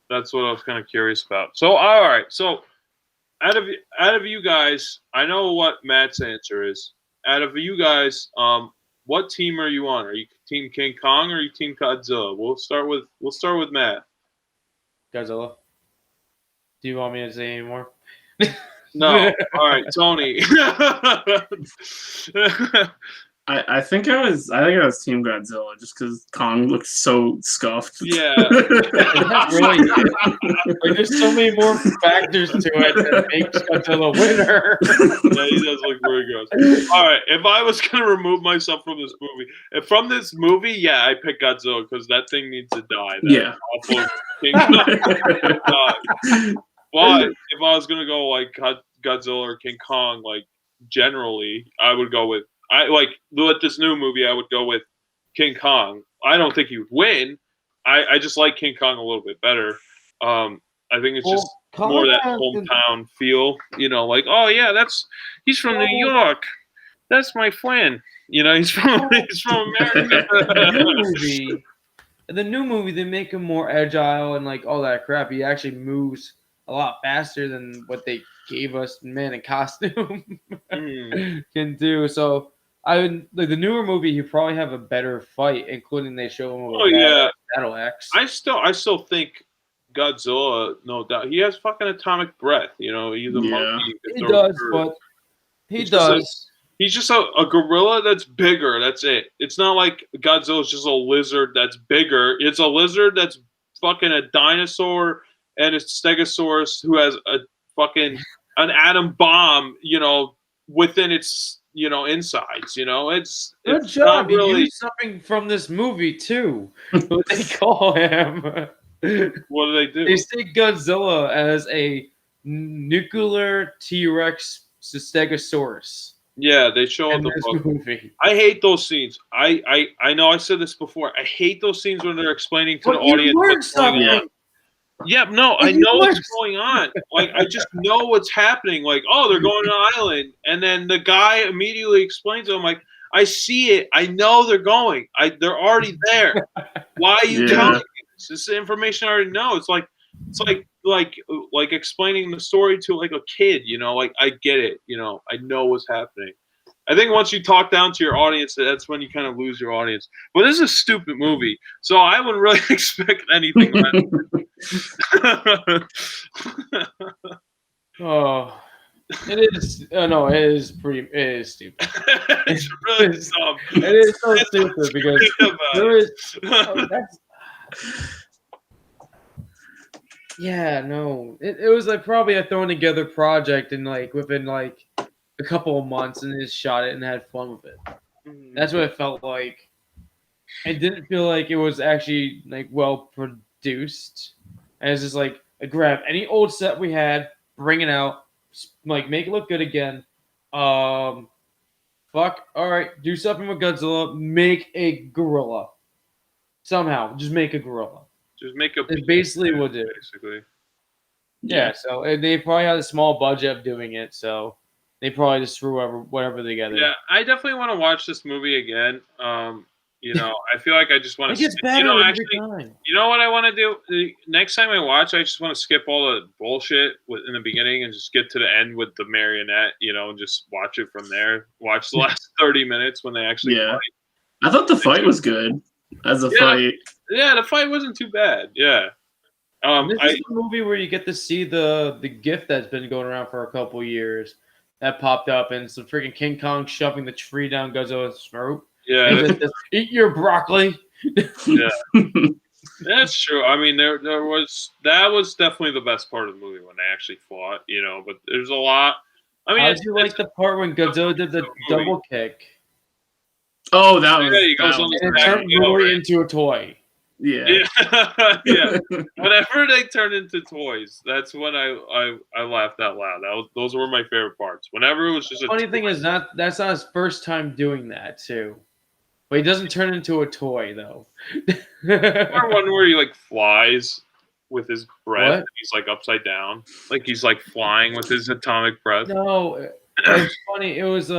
That's what I was kind of curious about. So, all right. So, out of you guys, I know what Matt's answer is. Out of you guys, what team are you on? Are you Team King Kong or are you Team Godzilla? We'll start with Matt. Godzilla. Do you want me to say any more? No. All right, Tony. I think I was Team Godzilla just because Kong looked so scuffed. Yeah. Really like, there's so many more factors to it that makes Godzilla winner. Yeah, he does look very gross. All right, if I was gonna remove myself from this movie, yeah, I pick Godzilla because that thing needs to die. That awful King Kong. But if I was gonna go like Godzilla or King Kong, like generally, I would go with this new movie. I would go with King Kong. I don't think he would win. I just like King Kong a little bit better. I think it's just more that hometown feel. You know, like he's from New York. That's my friend. You know, he's from America. The new movie, they make him more agile and like all that crap. He actually moves a lot faster than what they gave us Man in Costume can do. So I would like the newer movie. He probably have a better fight, including they show him battle axe. I still think Godzilla. No doubt, he has fucking atomic breath. You know, he's a monkey. He does, but he does. He's just a gorilla that's bigger. That's it. It's not like Godzilla's just a lizard that's bigger. It's a lizard that's fucking a dinosaur and a stegosaurus who has a fucking an atom bomb, you know, within its, you know, insides. You know, it's good job. He used something from this movie too. What they call him. What do they do? They say Godzilla as a nuclear T-Rex Stegosaurus. Yeah, they show In the this book. movie. I hate those scenes. I know I said this before. I hate those scenes when they're explaining to the audience what's going on. Yeah, no, I know what's going on. Like, I just know what's happening. Like, oh, they're going to an island, and then the guy immediately explains to him, like, I see it. I know they're going. They're already there. Why are you telling me this? This is information I already know. It's like explaining the story to like a kid. You know, like I get it. You know, I know what's happening. I think once you talk down to your audience, that's when you kind of lose your audience. But this is a stupid movie, so I wouldn't really expect anything. Oh, it is. No, it is pretty. It is stupid. It's really dumb. It is so stupid because there is. Yeah, no, it was like probably a thrown together project, and like within like a couple of months, and just shot it and had fun with it. That's what it felt like. It didn't feel like it was actually like well produced. And it's just like grab any old set we had, bring it out, like make it look good again. All right, do something with Godzilla, make a gorilla. Somehow, just make a gorilla. Just make a. It's basically what it is. Basically. Yeah, so they probably had a small budget of doing it, so they probably just threw whatever together. Yeah, I definitely want to watch this movie again. You know, I feel like I just want to. It gets better every time. You know what I want to do? The next time I watch, I just want to skip all the bullshit in the beginning and just get to the end with the marionette. You know, and just watch it from there. Watch the last 30 minutes when they actually fight. I thought the fight was good as a fight. Yeah, the fight wasn't too bad. Yeah. This is a movie where you get to see the GIF that's been going around for a couple years that popped up, and it's the freaking King Kong shoving the tree down Godzilla's throat. Yeah, eat your broccoli. Yeah, that's true. I mean, that was definitely the best part of the movie when they actually fought. You know, but there's a lot. I mean, how did you like the part when Godzilla did the double kick? Oh, that was. He goes on and it turned Roy into a toy. Yeah. Yeah. Whenever they turn into toys, that's when I laughed out loud. Those were my favorite parts. Whenever it was just the funny thing is that's not his first time doing that too. But he doesn't turn into a toy though. Or one where he like flies with his breath. What? And he's like upside down, like he's like flying with his atomic breath. No, it's funny. It was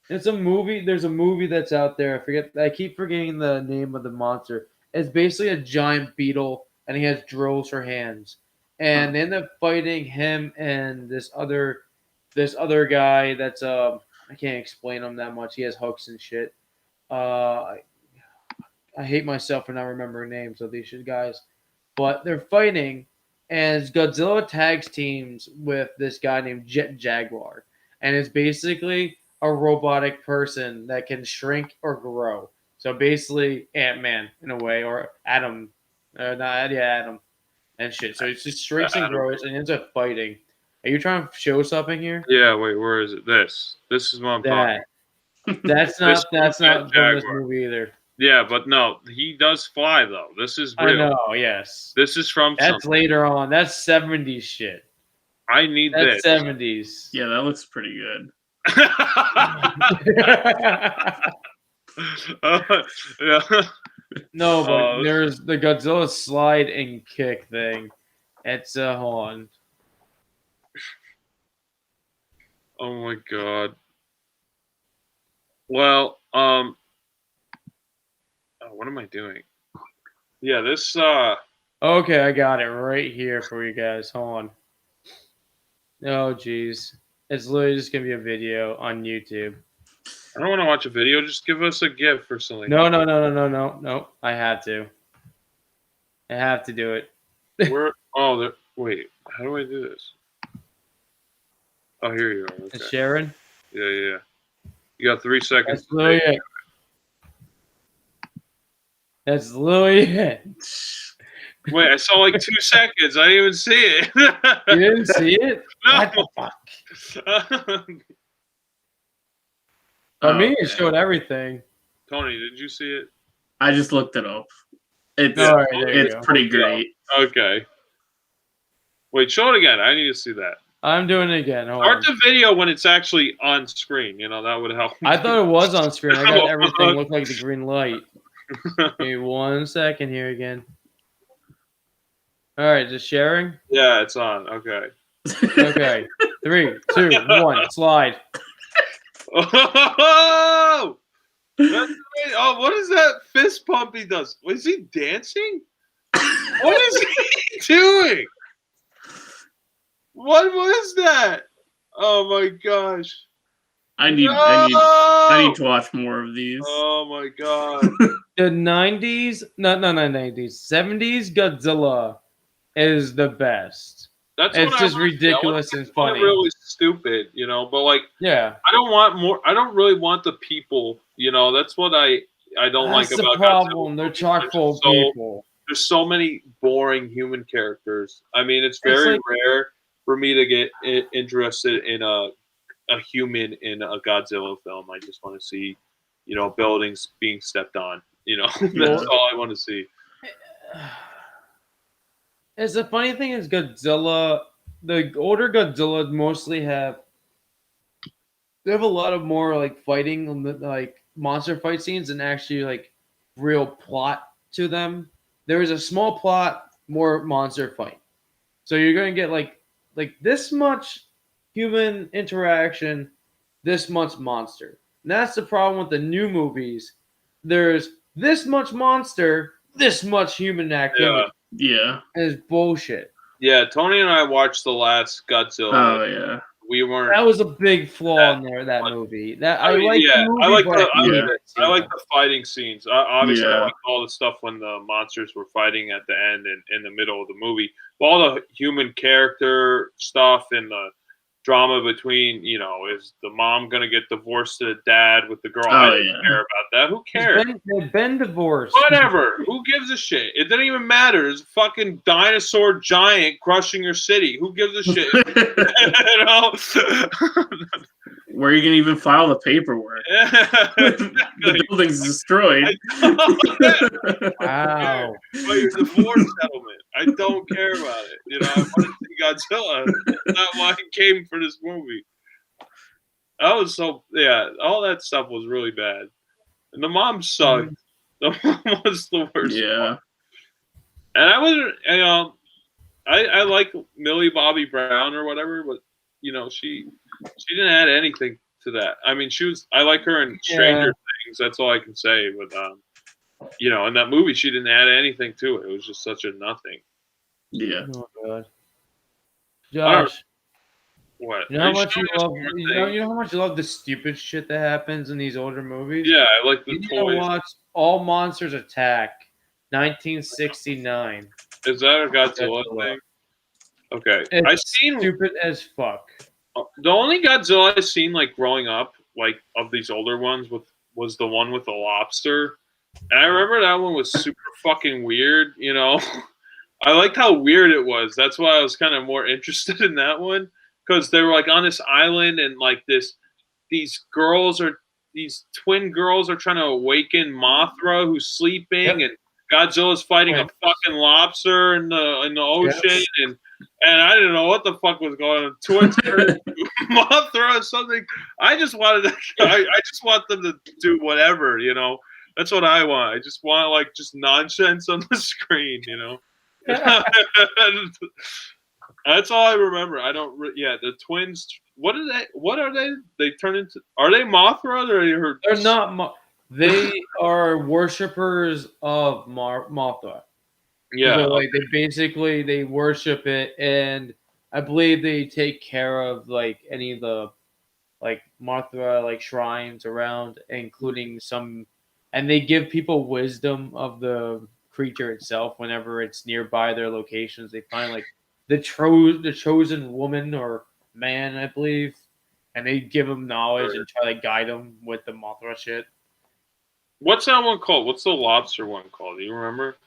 it's a movie. There's a movie that's out there. I keep forgetting the name of the monster. It's basically a giant beetle, and he has drills for hands. And they end up fighting him and this other guy. That's I can't explain him that much. He has hooks and shit. I hate myself for not remembering names of these guys, but they're fighting, and Godzilla tags teams with this guy named Jet Jaguar, and it's basically a robotic person that can shrink or grow. So basically Ant-Man in a way, or Adam, Adam and shit. So it just shrinks and grows and ends up fighting. Are you trying to show something here? Yeah, wait, where is it? This is what I'm talking. That's not from this movie either. Yeah, but no, he does fly though. This is real. I know, yes. This is from. That's later on. That's 70s shit. I need That's this. 70s. Yeah, that looks pretty good. Yeah. No, but there's the Godzilla slide and kick thing. It's hold on. Oh my god. Well, what am I doing? Yeah, this Okay, I got it right here for you guys. Hold on. Oh jeez. It's literally just gonna be a video on YouTube. I don't want to watch a video. Just give us a GIF or something. No. I have to. I have to do it. Where? Oh, there. Wait. How do I do this? Oh, here you are. Okay. It's Sharon. Yeah. You got 3 seconds. That's literally it. That's literally it. Wait, I saw like 2 seconds. I didn't even see it. You didn't see it? No. What the fuck? I mean, it showed everything. Tony, did you see it? I just looked it up. It's pretty great. Okay. Wait, show it again. I need to see that. I'm doing it again. Start the video when it's actually on screen. That would help. I thought it was on screen. I got everything look like the green light. Give me 1 second here again. All right, just sharing? Yeah, it's on. Okay. Okay. 3, 2, 1, slide. Oh! What is that fist pump he does? Was he dancing? What is he doing? What was that? Oh my gosh! I need to watch more of these. Oh my god! The 90s, not 90s, 70s Godzilla is the best. It's just ridiculous and funny. Really stupid, But like, yeah, I don't want more. I don't really want the people. That's what I don't like about the problem. Godzilla. They're chock full of people. There's so many boring human characters. I mean, it's very rare for me to get interested in a human in a Godzilla film. I just want to see, buildings being stepped on. That's all I want to see. It's the funny thing is Godzilla, the older Godzilla mostly have a lot of more like fighting, like monster fight scenes, and actually like real plot to them. There is a small plot, more monster fight. So you're going to get like this much human interaction, this much monster. And that's the problem with the new movies. There's this much monster, this much human activity. Yeah. And it's bullshit. Yeah, Tony and I watched the last Godzilla. Oh yeah. We weren't. That was a big flaw in there. That movie. I like the fighting scenes. Obviously, I like all the stuff when the monsters were fighting at the end and in the middle of the movie. But all the human character stuff and the drama between, is the mom gonna get divorced to the dad with the girl? I didn't care about that. Who cares? They've been divorced. Whatever. Who gives a shit? It didn't even matter. There's a fucking dinosaur giant crushing your city. Who gives a shit? Where are you gonna even file the paperwork? The building's destroyed. Wow. But your divorce settlement. I don't care about it. I want to see Godzilla. That's not why I came for this movie. That was all that stuff was really bad. And the mom sucked. The mom was the worst. Yeah. And I wasn't, I like Millie Bobby Brown or whatever, but she didn't add anything to that. I mean, I like her in Stranger Things. That's all I can say. But in that movie, she didn't add anything to it. It was just such a nothing. Yeah. Oh god. Josh. What? You know how much you love? You know how much you love the stupid shit that happens in these older movies? Yeah, I like the toys. Watch All Monsters Attack, 1969. Is that a Godzilla thing? Okay, I've seen stupid as fuck. The only Godzilla I've seen like growing up, like of these older ones, was the one with the lobster, and I remember that one was super fucking weird. I liked how weird it was. That's why I was kind of more interested in that one. Because they were like on this island and like these twin girls are trying to awaken Mothra who's sleeping, and Godzilla's fighting a fucking lobster in the ocean, and I didn't know what the fuck was going on. Twins Mothra or something. I just want them to do whatever, That's what I want. I just want like just nonsense on the screen, That's all I remember. I don't. The twins. What are they? They turn into. Are they Mothra? Or they're not. They are worshippers of Mothra. Yeah. So, they worship it, and I believe they take care of like any of the Mothra shrines around, including some, and they give people wisdom of the creature itself whenever it's nearby their locations. They find the chosen woman or man, I believe, and they give them knowledge and try to guide them with the Mothra shit. What's that one called? What's the lobster one called? Do you remember?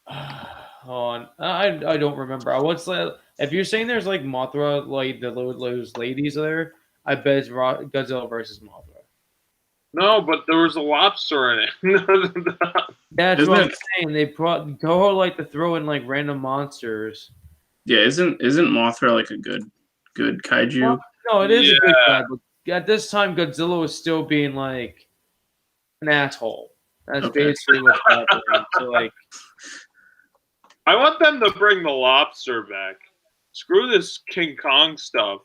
I don't remember. If you're saying there's Mothra, those ladies there, I bet it's Godzilla versus Mothra. No, but there was a lobster in it. That's what I'm saying. They Toho like to throw in like random monsters. Yeah, isn't Mothra like a good kaiju? Well, no, it is a good guy, but at this time Godzilla was still being like an asshole. That's basically what's happening. So like, I want them to bring the lobster back. Screw this King Kong stuff.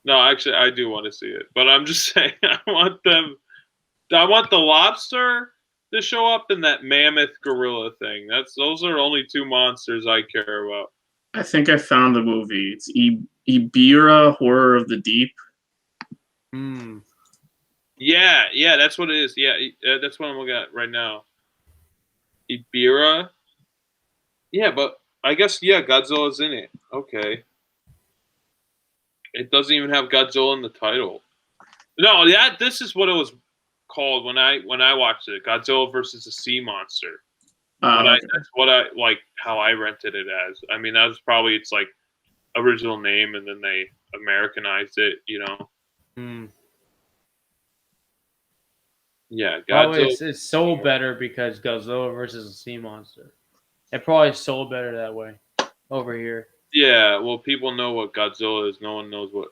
No, actually, I do want to see it, but I'm just saying I want the lobster to show up in that mammoth gorilla thing. Those are only two monsters I care about. I think I found the movie. It's Ibira Horror of the Deep. Yeah, that's what it is. Yeah, that's what I'm looking at right now. Ibira. Yeah, but I guess Godzilla's in it. Okay. It doesn't even have Godzilla in the title. No, this is what it was called when I watched it. Godzilla versus the Sea Monster. That's what I like how I rented it as. I mean, that was probably its like original name, and then they Americanized it. Yeah, Godzilla. It's sold better because Godzilla versus the Sea Monster. It probably sold better that way over here. Yeah, well, people know what Godzilla is. No one knows what.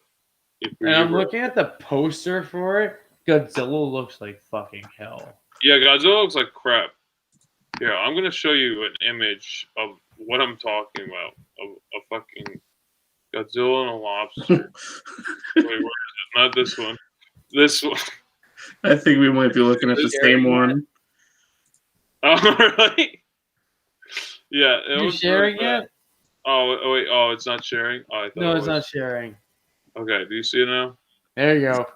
And I'm looking at the poster for it. Godzilla looks like fucking hell. Yeah, Godzilla looks like crap. Here, I'm gonna show you an image of what I'm talking about. Of a fucking Godzilla and a lobster. Wait, where is it? Not this one. This one. I think we might be looking at the same one. Oh, really? Yeah. You sharing it? Oh, wait. Oh, it's not sharing? Oh, no, it's not sharing. Okay, do you see it now? There you go.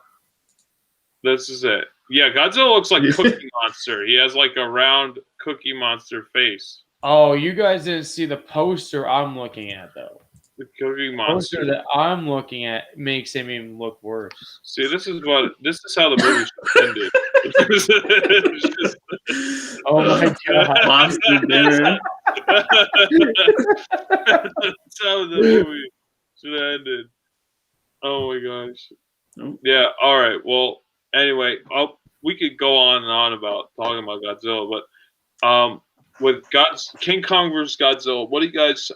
This is it. Yeah, Godzilla looks like Cookie Monster. He has like a round Cookie Monster face. Oh, you guys didn't see the poster I'm looking at, though. The Cookie Monster. The poster that I'm looking at makes him even look worse. See, this is how the movie ended. Oh my god. Monster dinner. That's how the movie should have ended. Oh my gosh. Yeah, all right. Well, anyway, we could go on and on about talking about Godzilla, but with King Kong vs. Godzilla,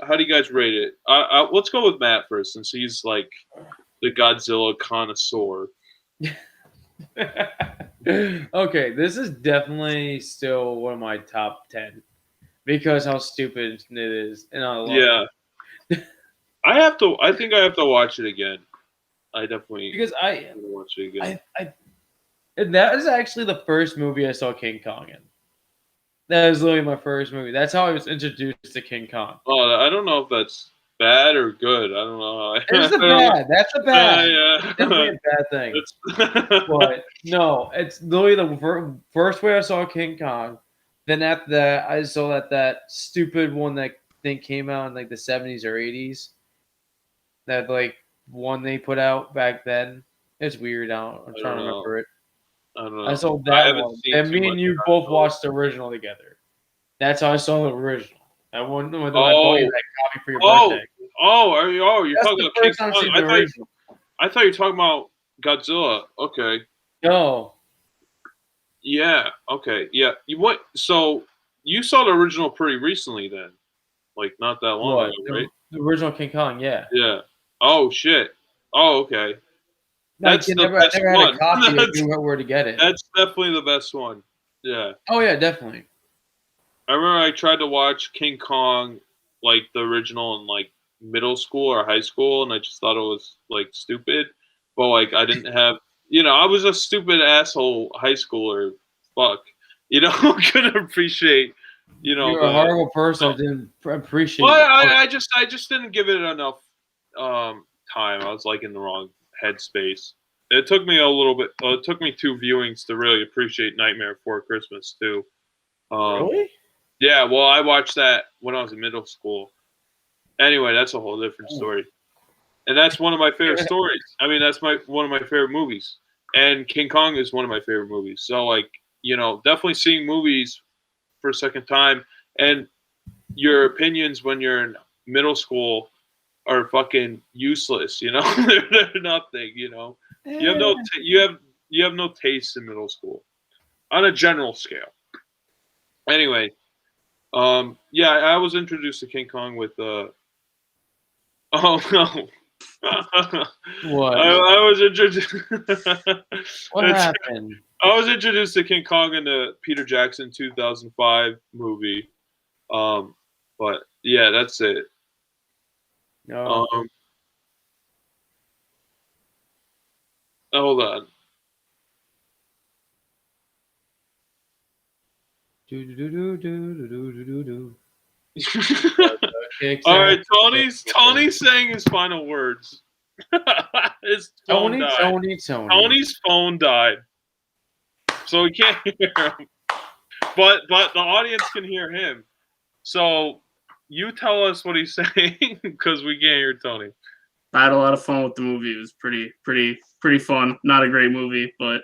how do you guys rate it? Let's go with Matt first, since he's like the Godzilla connoisseur. Okay, this is definitely still one of my top 10 because how stupid it is, and I love it. I think I have to watch it again. I definitely because I watch it again. And that is actually the first movie I saw King Kong in. That was literally my first movie. That's how I was introduced to King Kong. Oh, I don't know if that's bad or good. I don't know. It's a bad. That's a bad. Yeah. Definitely a bad thing. But no, it's literally the first way I saw King Kong. Then after that, I saw that stupid one that thing came out in like the 70s or 80s. That like one they put out back then. It's weird. I'm trying to remember it. I don't know. I saw that one. And me and you both watched the original together. That's how I saw the original. I won when I bought you that copy for your birthday. You're talking about King Kong. I thought you were talking about Godzilla. Okay. No. Yeah. Okay. Yeah. So you saw the original pretty recently, then, like not that long ago, right? The original King Kong. Yeah. Yeah. Oh shit. Oh, okay. That's the best one. Had a copy if you knew where to get it. That's definitely the best one. Yeah. Oh yeah, definitely. I remember I tried to watch King Kong, like the original, in like middle school or high school, and I just thought it was like stupid. But like I didn't have, I was a stupid asshole high schooler. Fuck, couldn't appreciate. You're a horrible person. I didn't appreciate. Well, I just didn't give it enough time. I was like in the wrong headspace. It took me a little bit. It took me 2 viewings to really appreciate Nightmare Before Christmas too. Really? Yeah. Well, I watched that when I was in middle school. Anyway, that's a whole different story. And that's one of my favorite stories. I mean, that's one of my favorite movies. And King Kong is one of my favorite movies. So, like, definitely seeing movies for a second time, and your opinions when you're in middle school are fucking useless. They're nothing. You have no taste in middle school on a general scale. Anyway, Yeah, I was introduced to King Kong with oh no. What? I was introduced. What happened? I was introduced to King Kong in the Peter Jackson 2005 movie. But yeah, that's it. No. Hold on. All right, Tony's saying his final words. His phone died. Tony's phone died, so we can't hear him. But the audience can hear him. So you tell us what he's saying because we can't hear Tony. I had a lot of fun with the movie. It was pretty fun. Not a great movie, but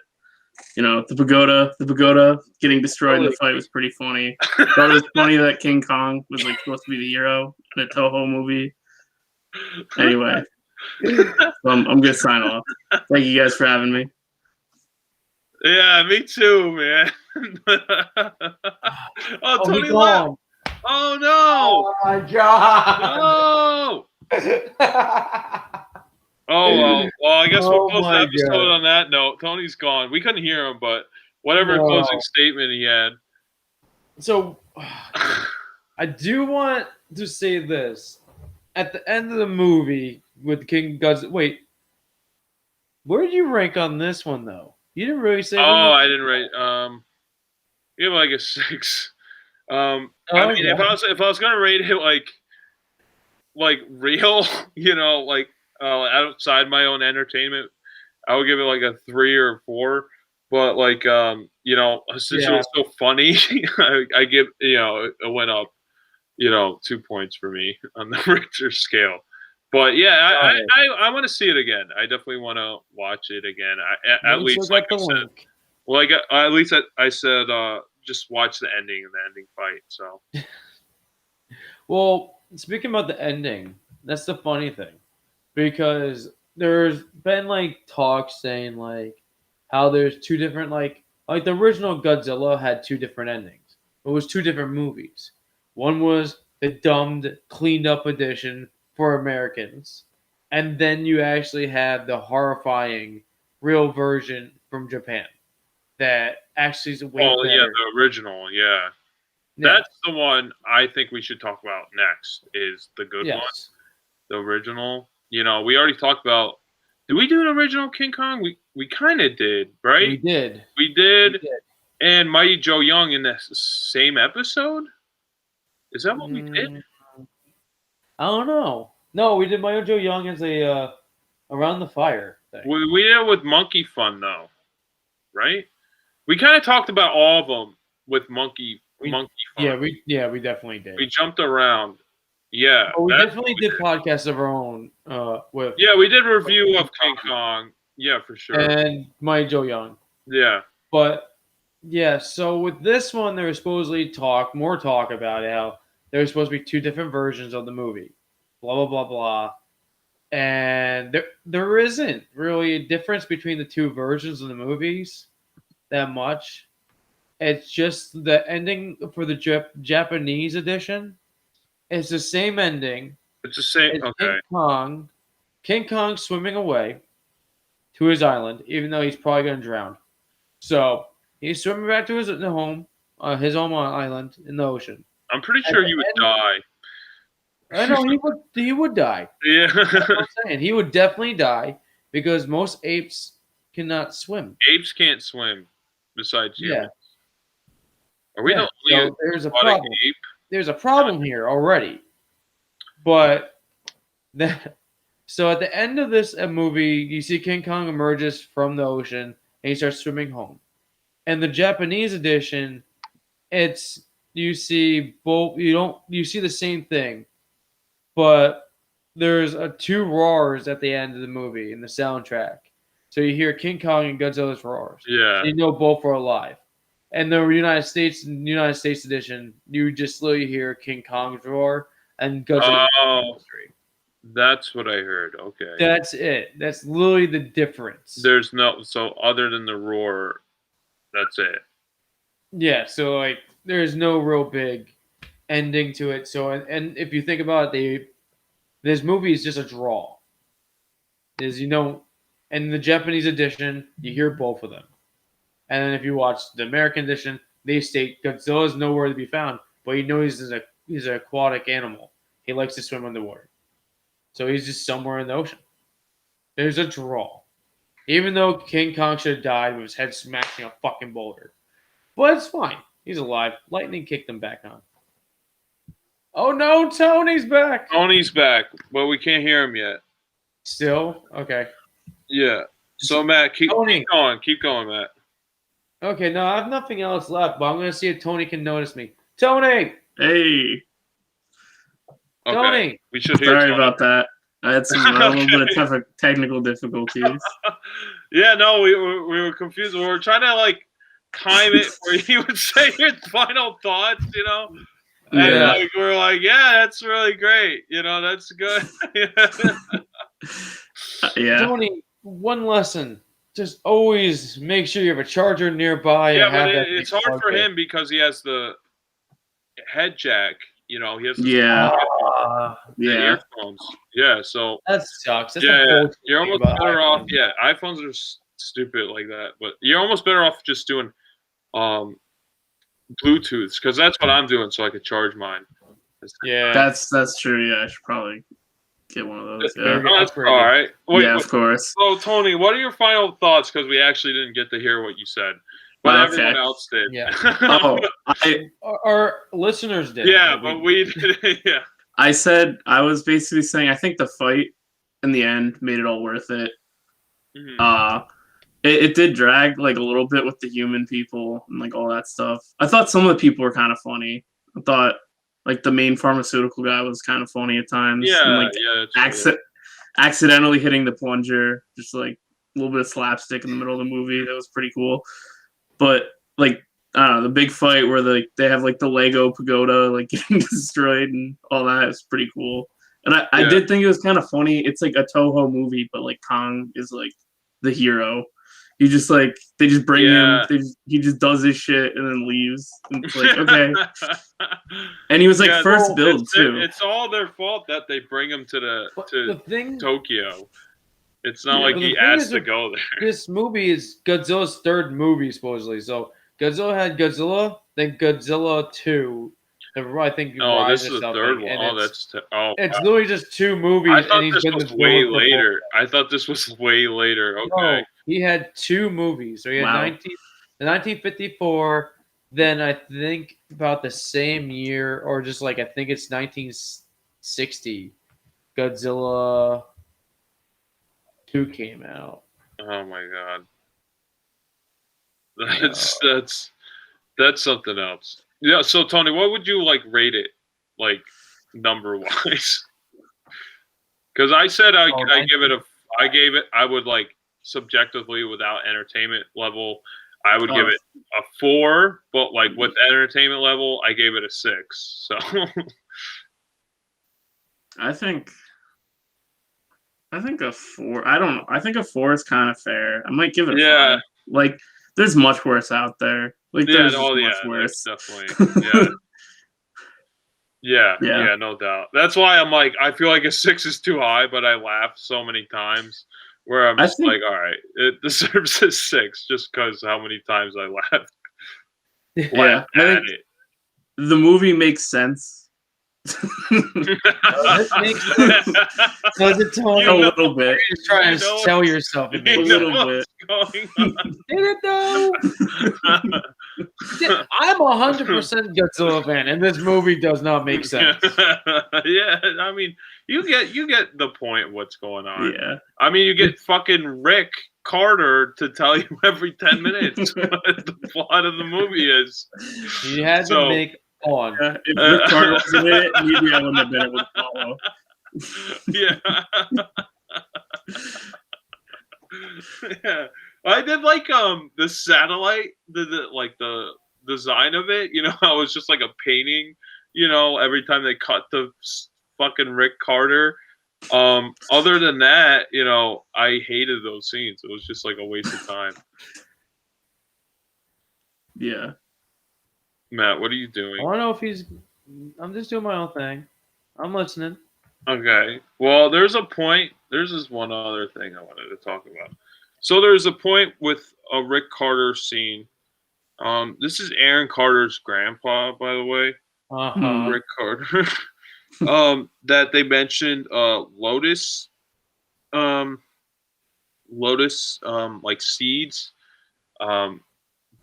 the pagoda getting destroyed in the fight was pretty funny. Thought it was funny that King Kong was like supposed to be the hero in a Toho movie. Anyway, I'm gonna sign off. Thank you guys for having me. Yeah, me too, man. Oh, Tony left. Oh no! Oh my god! No! Oh well, I guess we'll close the episode on that note. Tony's gone. We couldn't hear him, but whatever closing statement he had. So, I do want to say this. At the end of the movie with King Godzilla, wait, where did you rank on this one though? You didn't really say. Oh, I didn't rate. Give it like a 6. I mean, if I was gonna rate it like real, like outside my own entertainment, I would give it like a 3 or 4. But like since it was so funny, I give it went up 2 points for me on the Richter scale. But yeah, I want to see it again. I definitely want to watch it again. At least like I said. Well, at least I said just watch the ending and the ending fight. So. Well, speaking about the ending, that's the funny thing, because there's been like talks saying like how there's 2 different like the original Godzilla had 2 different endings. It was 2 different movies. One was the dumbed, cleaned up edition for Americans, and then you actually have the horrifying real version from Japan that actually is way better. Yeah, the original, yeah. That's the one I think we should talk about next, is the good one. The original. We already talked about. Did we do an original King Kong? We kind of did, right? We did. And Mighty Joe Young in the same episode? Is that what we did? I don't know. No, we did Mighty Joe Young as a Around the Fire thing. We did it with Monkey Fun, though. Right? We kind of talked about all of them with Monkey Fun. Yeah, we definitely did. We jumped around. Yeah. We definitely did podcasts of our own with. Yeah, we did a review of King Kong. Yeah, for sure. And Mighty Joe Young. Yeah. But yeah, so with this one, there was supposedly more talk about how there was supposed to be 2 different versions of the movie. Blah blah blah blah. And there isn't really a difference between the 2 versions of the movies that much. It's just the ending for the Japanese edition. It's the same ending. It's the same. Okay. King Kong swimming away to his island, even though he's probably going to drown. So he's swimming back to his home island in the ocean. I'm pretty sure he would die. I know he would die. Yeah. That's what I'm saying. He would definitely die because most apes cannot swim. Apes can't swim besides humans. Are we the only there's a problem. Ape? There's a problem here already. But so at the end of this movie, you see King Kong emerges from the ocean and he starts swimming home. And the Japanese edition, you see the same thing, but there's 2 roars at the end of the movie in the soundtrack. So you hear King Kong and Godzilla's roars. Yeah. So you know both are alive. And the United States edition, you just literally hear King Kong's roar and Godzilla. Oh, that's what I heard. Okay. That's it. That's literally the difference. So other than the roar, that's it. Yeah, so there's no real big ending to it. So, and if you think about it, this movie is just a draw. Is in the Japanese edition, you hear both of them, and then if you watch the American edition, they state Godzilla is nowhere to be found, but he's an aquatic animal. He likes to swim underwater, so he's just somewhere in the ocean. There's a draw, even though King Kong should have died with his head smashing a fucking boulder, but it's fine. He's alive. Lightning kicked him back on. Oh no, Tony's back. Tony's back, but we can't hear him yet. Still? Okay. Yeah. So Matt, keep going. Keep going, Matt. Okay, no, I have nothing else left, but I'm gonna see if Tony can notice me. Tony! Hey. Okay. Tony! We should hear Sorry Tony. about that. I had a little bit of technical difficulties. Yeah, no, we were confused. We were trying to like time it where you would say your final thoughts, And like we're like, yeah, that's really great. That's good. Yeah. Tony, one lesson. Just always make sure you have a charger nearby. Yeah, but it's hard for him because he has the head jack. He has the earphones. Yeah, so that sucks. That's you're almost better off. Yeah, iPhones are stupid like that, but you're almost better off just doing Bluetooth, because that's what I'm doing, so I could charge mine. Yeah, that's true. Yeah, I should probably get one of those. Yeah. That's all right. Wait, of course. So, Tony, what are your final thoughts? Because we actually didn't get to hear what you said, but everyone else did. Yeah. Our listeners did. Yeah, but we did. Yeah. I said I was basically saying I think the fight in the end made it all worth it. Mm-hmm. It did drag like a little bit with the human people and like all that stuff. I thought some of the people were kind of funny. I thought like the main pharmaceutical guy was kind of funny at times. Yeah, and, accidentally hitting the plunger, just like a little bit of slapstick in the middle of the movie. That was pretty cool. But like I don't know, the big fight where they have like the Lego pagoda like getting destroyed and all that is pretty cool. And I did think it was kind of funny. It's like a Toho movie, but like Kong is like the hero. He just like they just bring him. He just does his shit and then leaves. And it's like okay. And he was like first build too. It's all their fault that they bring him to Tokyo. It's not like he asked to go there. This movie is Godzilla's third movie supposedly. So Godzilla had Godzilla, then Godzilla 2. I think. Oh, this is the third one. It's literally just two movies. I thought this was way later. Okay. No, he had two movies. So he had 1954. Then I think about the same year, or just like I think it's 1960. Godzilla 2 came out. Oh my god. That's something else. Yeah, so Tony, what would you like rate it, like number wise? Because I said I would like subjectively without entertainment level, I would give it a 4, but like with entertainment level, I gave it a 6. So I think a 4. I don't know. I think a 4 is kind of fair. I might give it a 5. Like, there's much worse out there. Like, there's much worse. Definitely. Yeah, no doubt. That's why I'm like, I feel like a 6 is too high, but I laugh so many times where I'm just like, all right, it deserves a 6 just because how many times I laughed. I think the movie makes sense. Does it make sense? Does it tell you a little bit? You're just trying to tell yourself a little bit. Did it though? I'm 100% Godzilla fan, and this movie does not make sense. Yeah, I mean, you get the point of what's going on. Yeah, I mean, you get fucking Rick Carter to tell you every 10 minutes what the plot of the movie is. He had to make on. If Rick Carter wasn't in it, maybe I wouldn't have been able to follow. Yeah. Yeah. I did like the satellite, the design of it. How it's just like a painting. Every time they cut the fucking Rick Carter. Other than that, I hated those scenes. It was just like a waste of time. Yeah. Matt, what are you doing? I don't know if he's just doing my own thing. I'm listening. Okay. Well, there's a point. There's this one other thing I wanted to talk about. So there's a point with a Rick Carter scene. This is Aaron Carter's grandpa, by the way. Rick Carter. That they mentioned lotus like seeds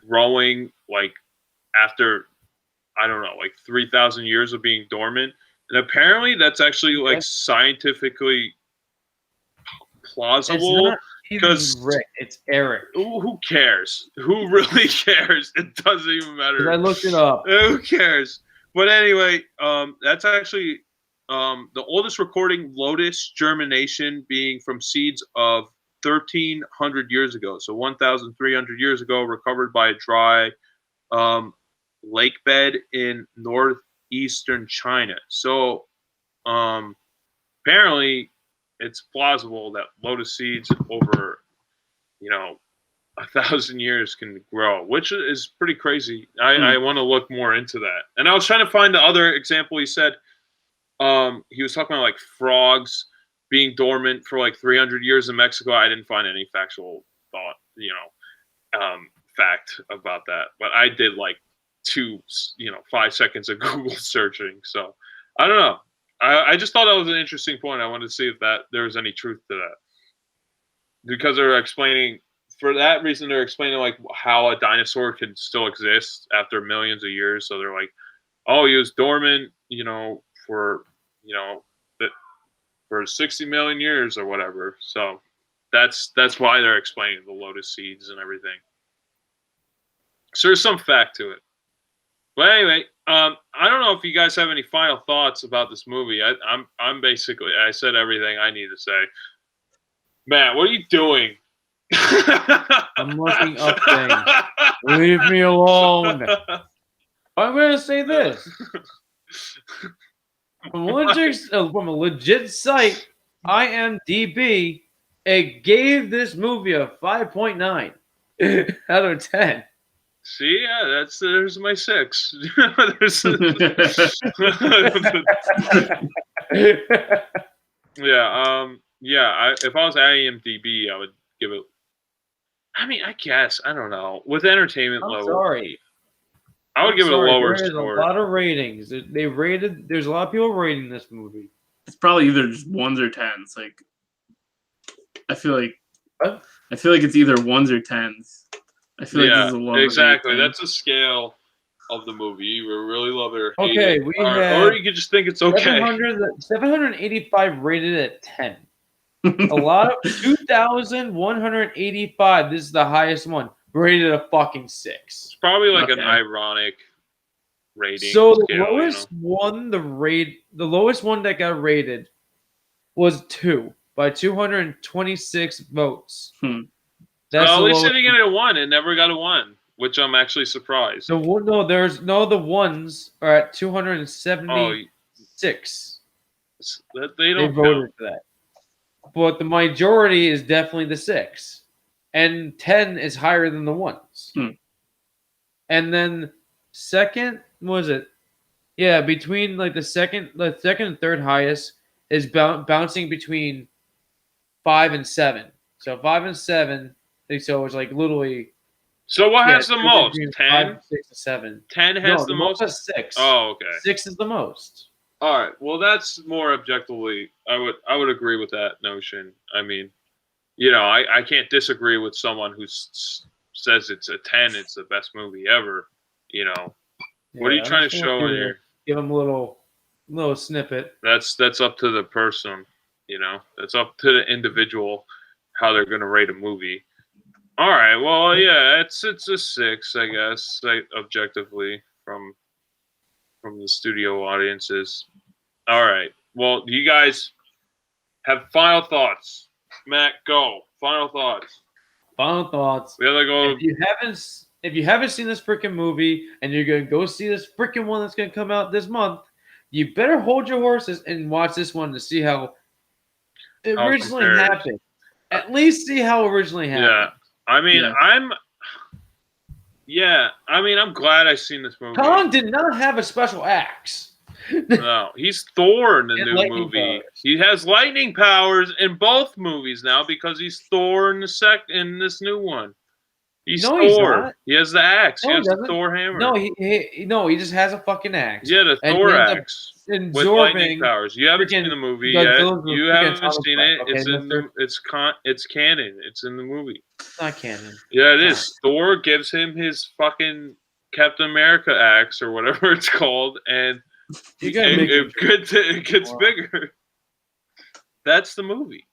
growing like after I don't know, like 3,000 years of being dormant. And apparently that's actually like scientifically plausible. Because Rick, it's Eric. Who cares? Who really cares? It doesn't even matter. I looked it up. Who cares? But anyway, that's actually the oldest recording lotus germination being from seeds of 1,300 years ago. So 1,300 years ago, recovered by a dry lake bed in northeastern China. So apparently it's plausible that lotus seeds over 1,000 years can grow, which is pretty crazy. I want to look more into that. And I was trying to find the other example. He said he was talking about like frogs being dormant for like 300 years in Mexico. I didn't find any factual fact about that, but I did like 5 seconds of Google searching. So I don't know. I just thought that was an interesting point. I wanted to see if there was any truth to that, because they're explaining for that reason. They're explaining like how a dinosaur can still exist after millions of years. So they're like, oh, he was dormant, for 60 million years or whatever. So that's why they're explaining the lotus seeds and everything. So there's some fact to it. But anyway, I don't know if you guys have any final thoughts about this movie. I'm basically, I said everything I need to say. Matt, what are you doing? I'm looking up things. Leave me alone. I'm going to say this. From a legit site, IMDb, it gave this movie a 5.9 out of 10. See, yeah, there's my 6. Yeah, if I was at IMDb, I would give it. I mean, I guess I don't know. With entertainment level, sorry, I would give it a lower score. There's a lot of ratings. There's a lot of people rating this movie. It's probably either just 1s or 10s. Like, I feel like it's either 1s or 10s. I feel like this is a lot. Exactly. That's a scale of the movie. You either really love it or hate it. Or you could just think it's okay. 785 rated at 10. A lot of 2,185. This is the highest one. Rated a fucking 6. It's probably like an ironic rating. So the lowest one, the lowest one that got rated was 2 by 226 votes. At least it didn't get a 1. It never got a 1, which I'm actually surprised. The ones are at 276. They don't voted for that. But the majority is definitely the 6. And 10 is higher than the 1s. And then second, what was it? Yeah, between like the second and third highest is bouncing between 5 and 7. So 5 and 7. So it's like literally. So what has the most? 10, 5, 6, and 7. 10 has the most. 6. Oh, okay. 6 is the most. All right. Well, that's more objectively. I would agree with that notion. I mean, I can't disagree with someone who says it's a 10. It's the best movie ever. What are you trying to show in here? Give them a little snippet. That's up to the person. That's up to the individual how they're going to rate a movie. All right. Well, yeah, it's a 6, I guess, objectively from the studio audiences. All right. Well, do you guys have final thoughts? Matt, go. Final thoughts. Final thoughts. We gotta go. If you haven't seen this freaking movie and you're gonna go see this freaking one that's gonna come out this month, you better hold your horses and watch this one to see how it originally happened. At least see how it originally happened. Yeah. I'm glad I've seen this movie. Kong did not have a special axe. No, he's Thor in the And new lightning movie. powers. He has lightning powers in both movies now because he's Thor in in this new one. He's No, he's Thor. not. He has the axe. No, he he has the doesn't. Thor hammer. No, he just has a fucking axe. Yeah, the And Thor he ends up axe with lightning absorbing powers. You haven't seen freaking the movie yet. Godzilla's You freaking haven't atomic seen breath, it. okay, It's in mister? it's canon. It's in the movie. It's not canon. Yeah, it is. Thor gives him his fucking Captain America axe or whatever it's called, and You gotta make it gets bigger. That's the movie.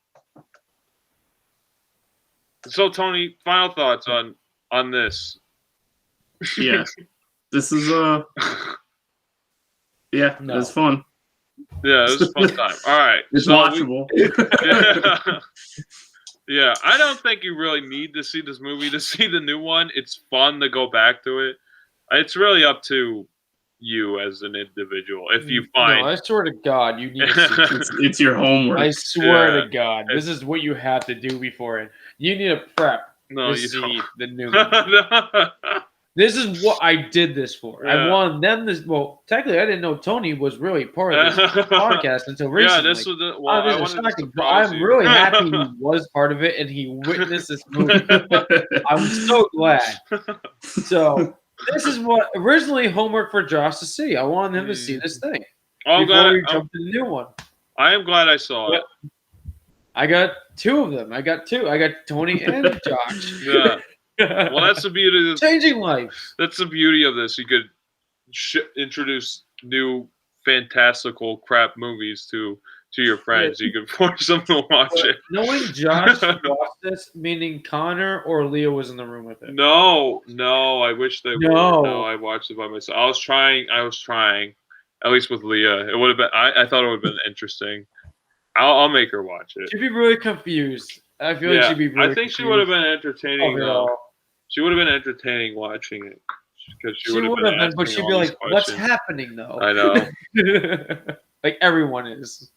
So, Tony, final thoughts on this? Yeah, this is yeah, No. it was fun. Yeah, it was a fun time. All right, It's so watchable. Yeah, I don't think you really need to see this movie to see the new one. It's fun to go back to it. It's really up to you as an individual. If you find, No, I swear to God, you need to see it. It's your homework. I swear Yeah. to God, this is what you have to do before it. You need to prep no, to you see don't. the new movie. This is what I did this for. Yeah. I wanted them to. Well, technically, I didn't know Tony was really part of this podcast until recently. Yeah, this was the. Well, I this is wanted to shocking, but surprise I'm you. really happy he was part of it and he witnessed this movie. I'm so glad. So this is what originally homework for Josh to see. I wanted him to see this thing I'm before glad. we jump to the new one. I am glad I saw it. I got two of them. I got two. I got Tony and Josh. Yeah. Well, that's the beauty of this. Changing lives. That's the beauty of this. You could introduce new fantastical crap movies to your friends. You could force them to watch But it. knowing Josh watched this, meaning Connor or Leo was in the room with it. No, I wish they No. were. No, I watched it by myself. I was trying. At least with Leah, it would have been. I thought it would have been interesting. I'll make her watch it. She'd be really confused. I feel like she'd be really I think she would have been entertaining. overall. She would have been entertaining watching it because she would Would have have been. been, but asking she'd be all these like, "What's questions. happening, though?" I know. Like everyone is.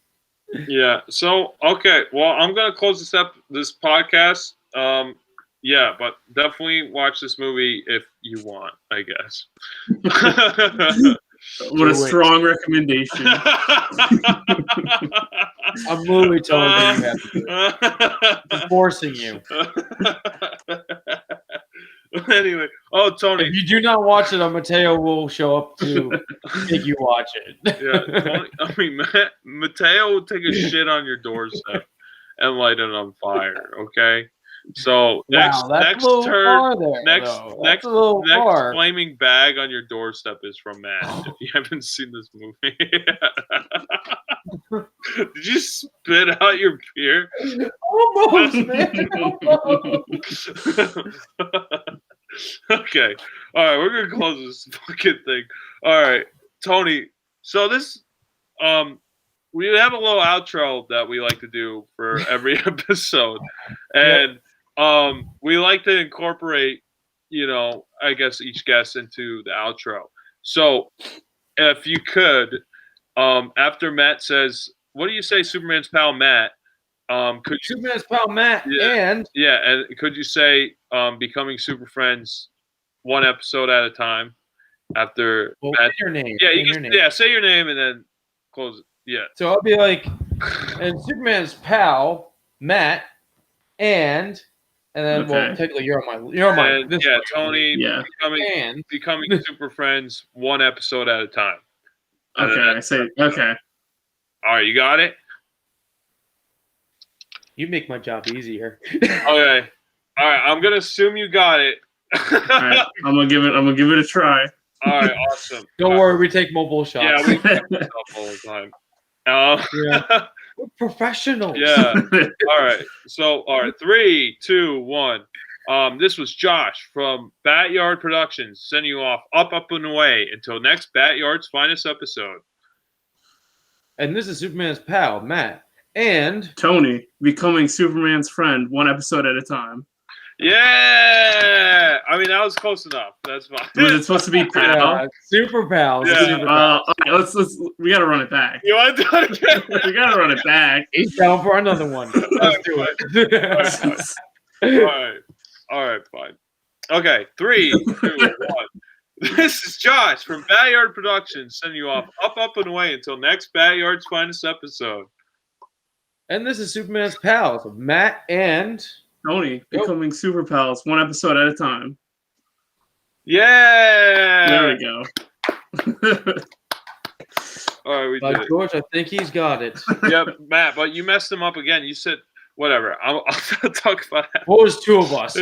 Yeah. So okay. Well, I'm gonna close this podcast. Yeah, but definitely watch this movie if you want. I guess. What a strong recommendation. I'm literally telling you have to do it. I'm forcing you. Anyway, Tony. If you do not watch it, Mateo will show up to make you watch it. Yeah, Tony, Mateo will take a shit on your doorstep and light it on fire. Okay, so next flaming bag on your doorstep is from Matt. If you haven't seen this movie, did you spit out your beer? Almost, man. Almost. Okay, all right, we're gonna close this fucking thing. All right, Tony. So this, we have a little outro that we like to do for every episode, and we like to incorporate, I guess each guest into the outro. So, if you could, after Matt says, "What do you say, Superman's pal Matt?" Could Superman's pal Matt and could you say, becoming super friends, one episode at a time? After Matt, your name. Say your name and then close it. Yeah. So I'll be like, and Superman's pal Matt, and then technically you're on my Tony. Yeah. Becoming super friends, one episode at a time. Okay. Okay. All right, you got it. You make my job easier. Okay. All right, I'm gonna assume you got it. All right, I'm gonna give it a try. All right, awesome. Don't worry, we take multiple shots. Yeah, we take stuff all the time. Yeah. We're professionals. Yeah. All right. So, 3, 2, 1. This was Josh from BatYard Productions sending you off up and away until next BatYard's finest episode. And this is Superman's pal Matt. And Tony, becoming Superman's friend, one episode at a time. Yeah, I mean that was close enough. That's fine. Was it supposed to be pal? Yeah, super pals. Yeah. Super pals. Okay, let's. We gotta run it back. You want to do it again? We gotta run it back. He's down for another one. Let's do it. All right, fine. Okay, 3, 2, 1. This is Josh from BatYard Productions sending you off up and away until next BatYard's Finest episode. And this is Superman's pals, Matt and Tony, becoming super pals, one episode at a time. Yeah! There we go. All right, we did it. George, I think he's got it. Yep, Matt, but you messed him up again. You said, whatever. I'll talk about that. What was two of us?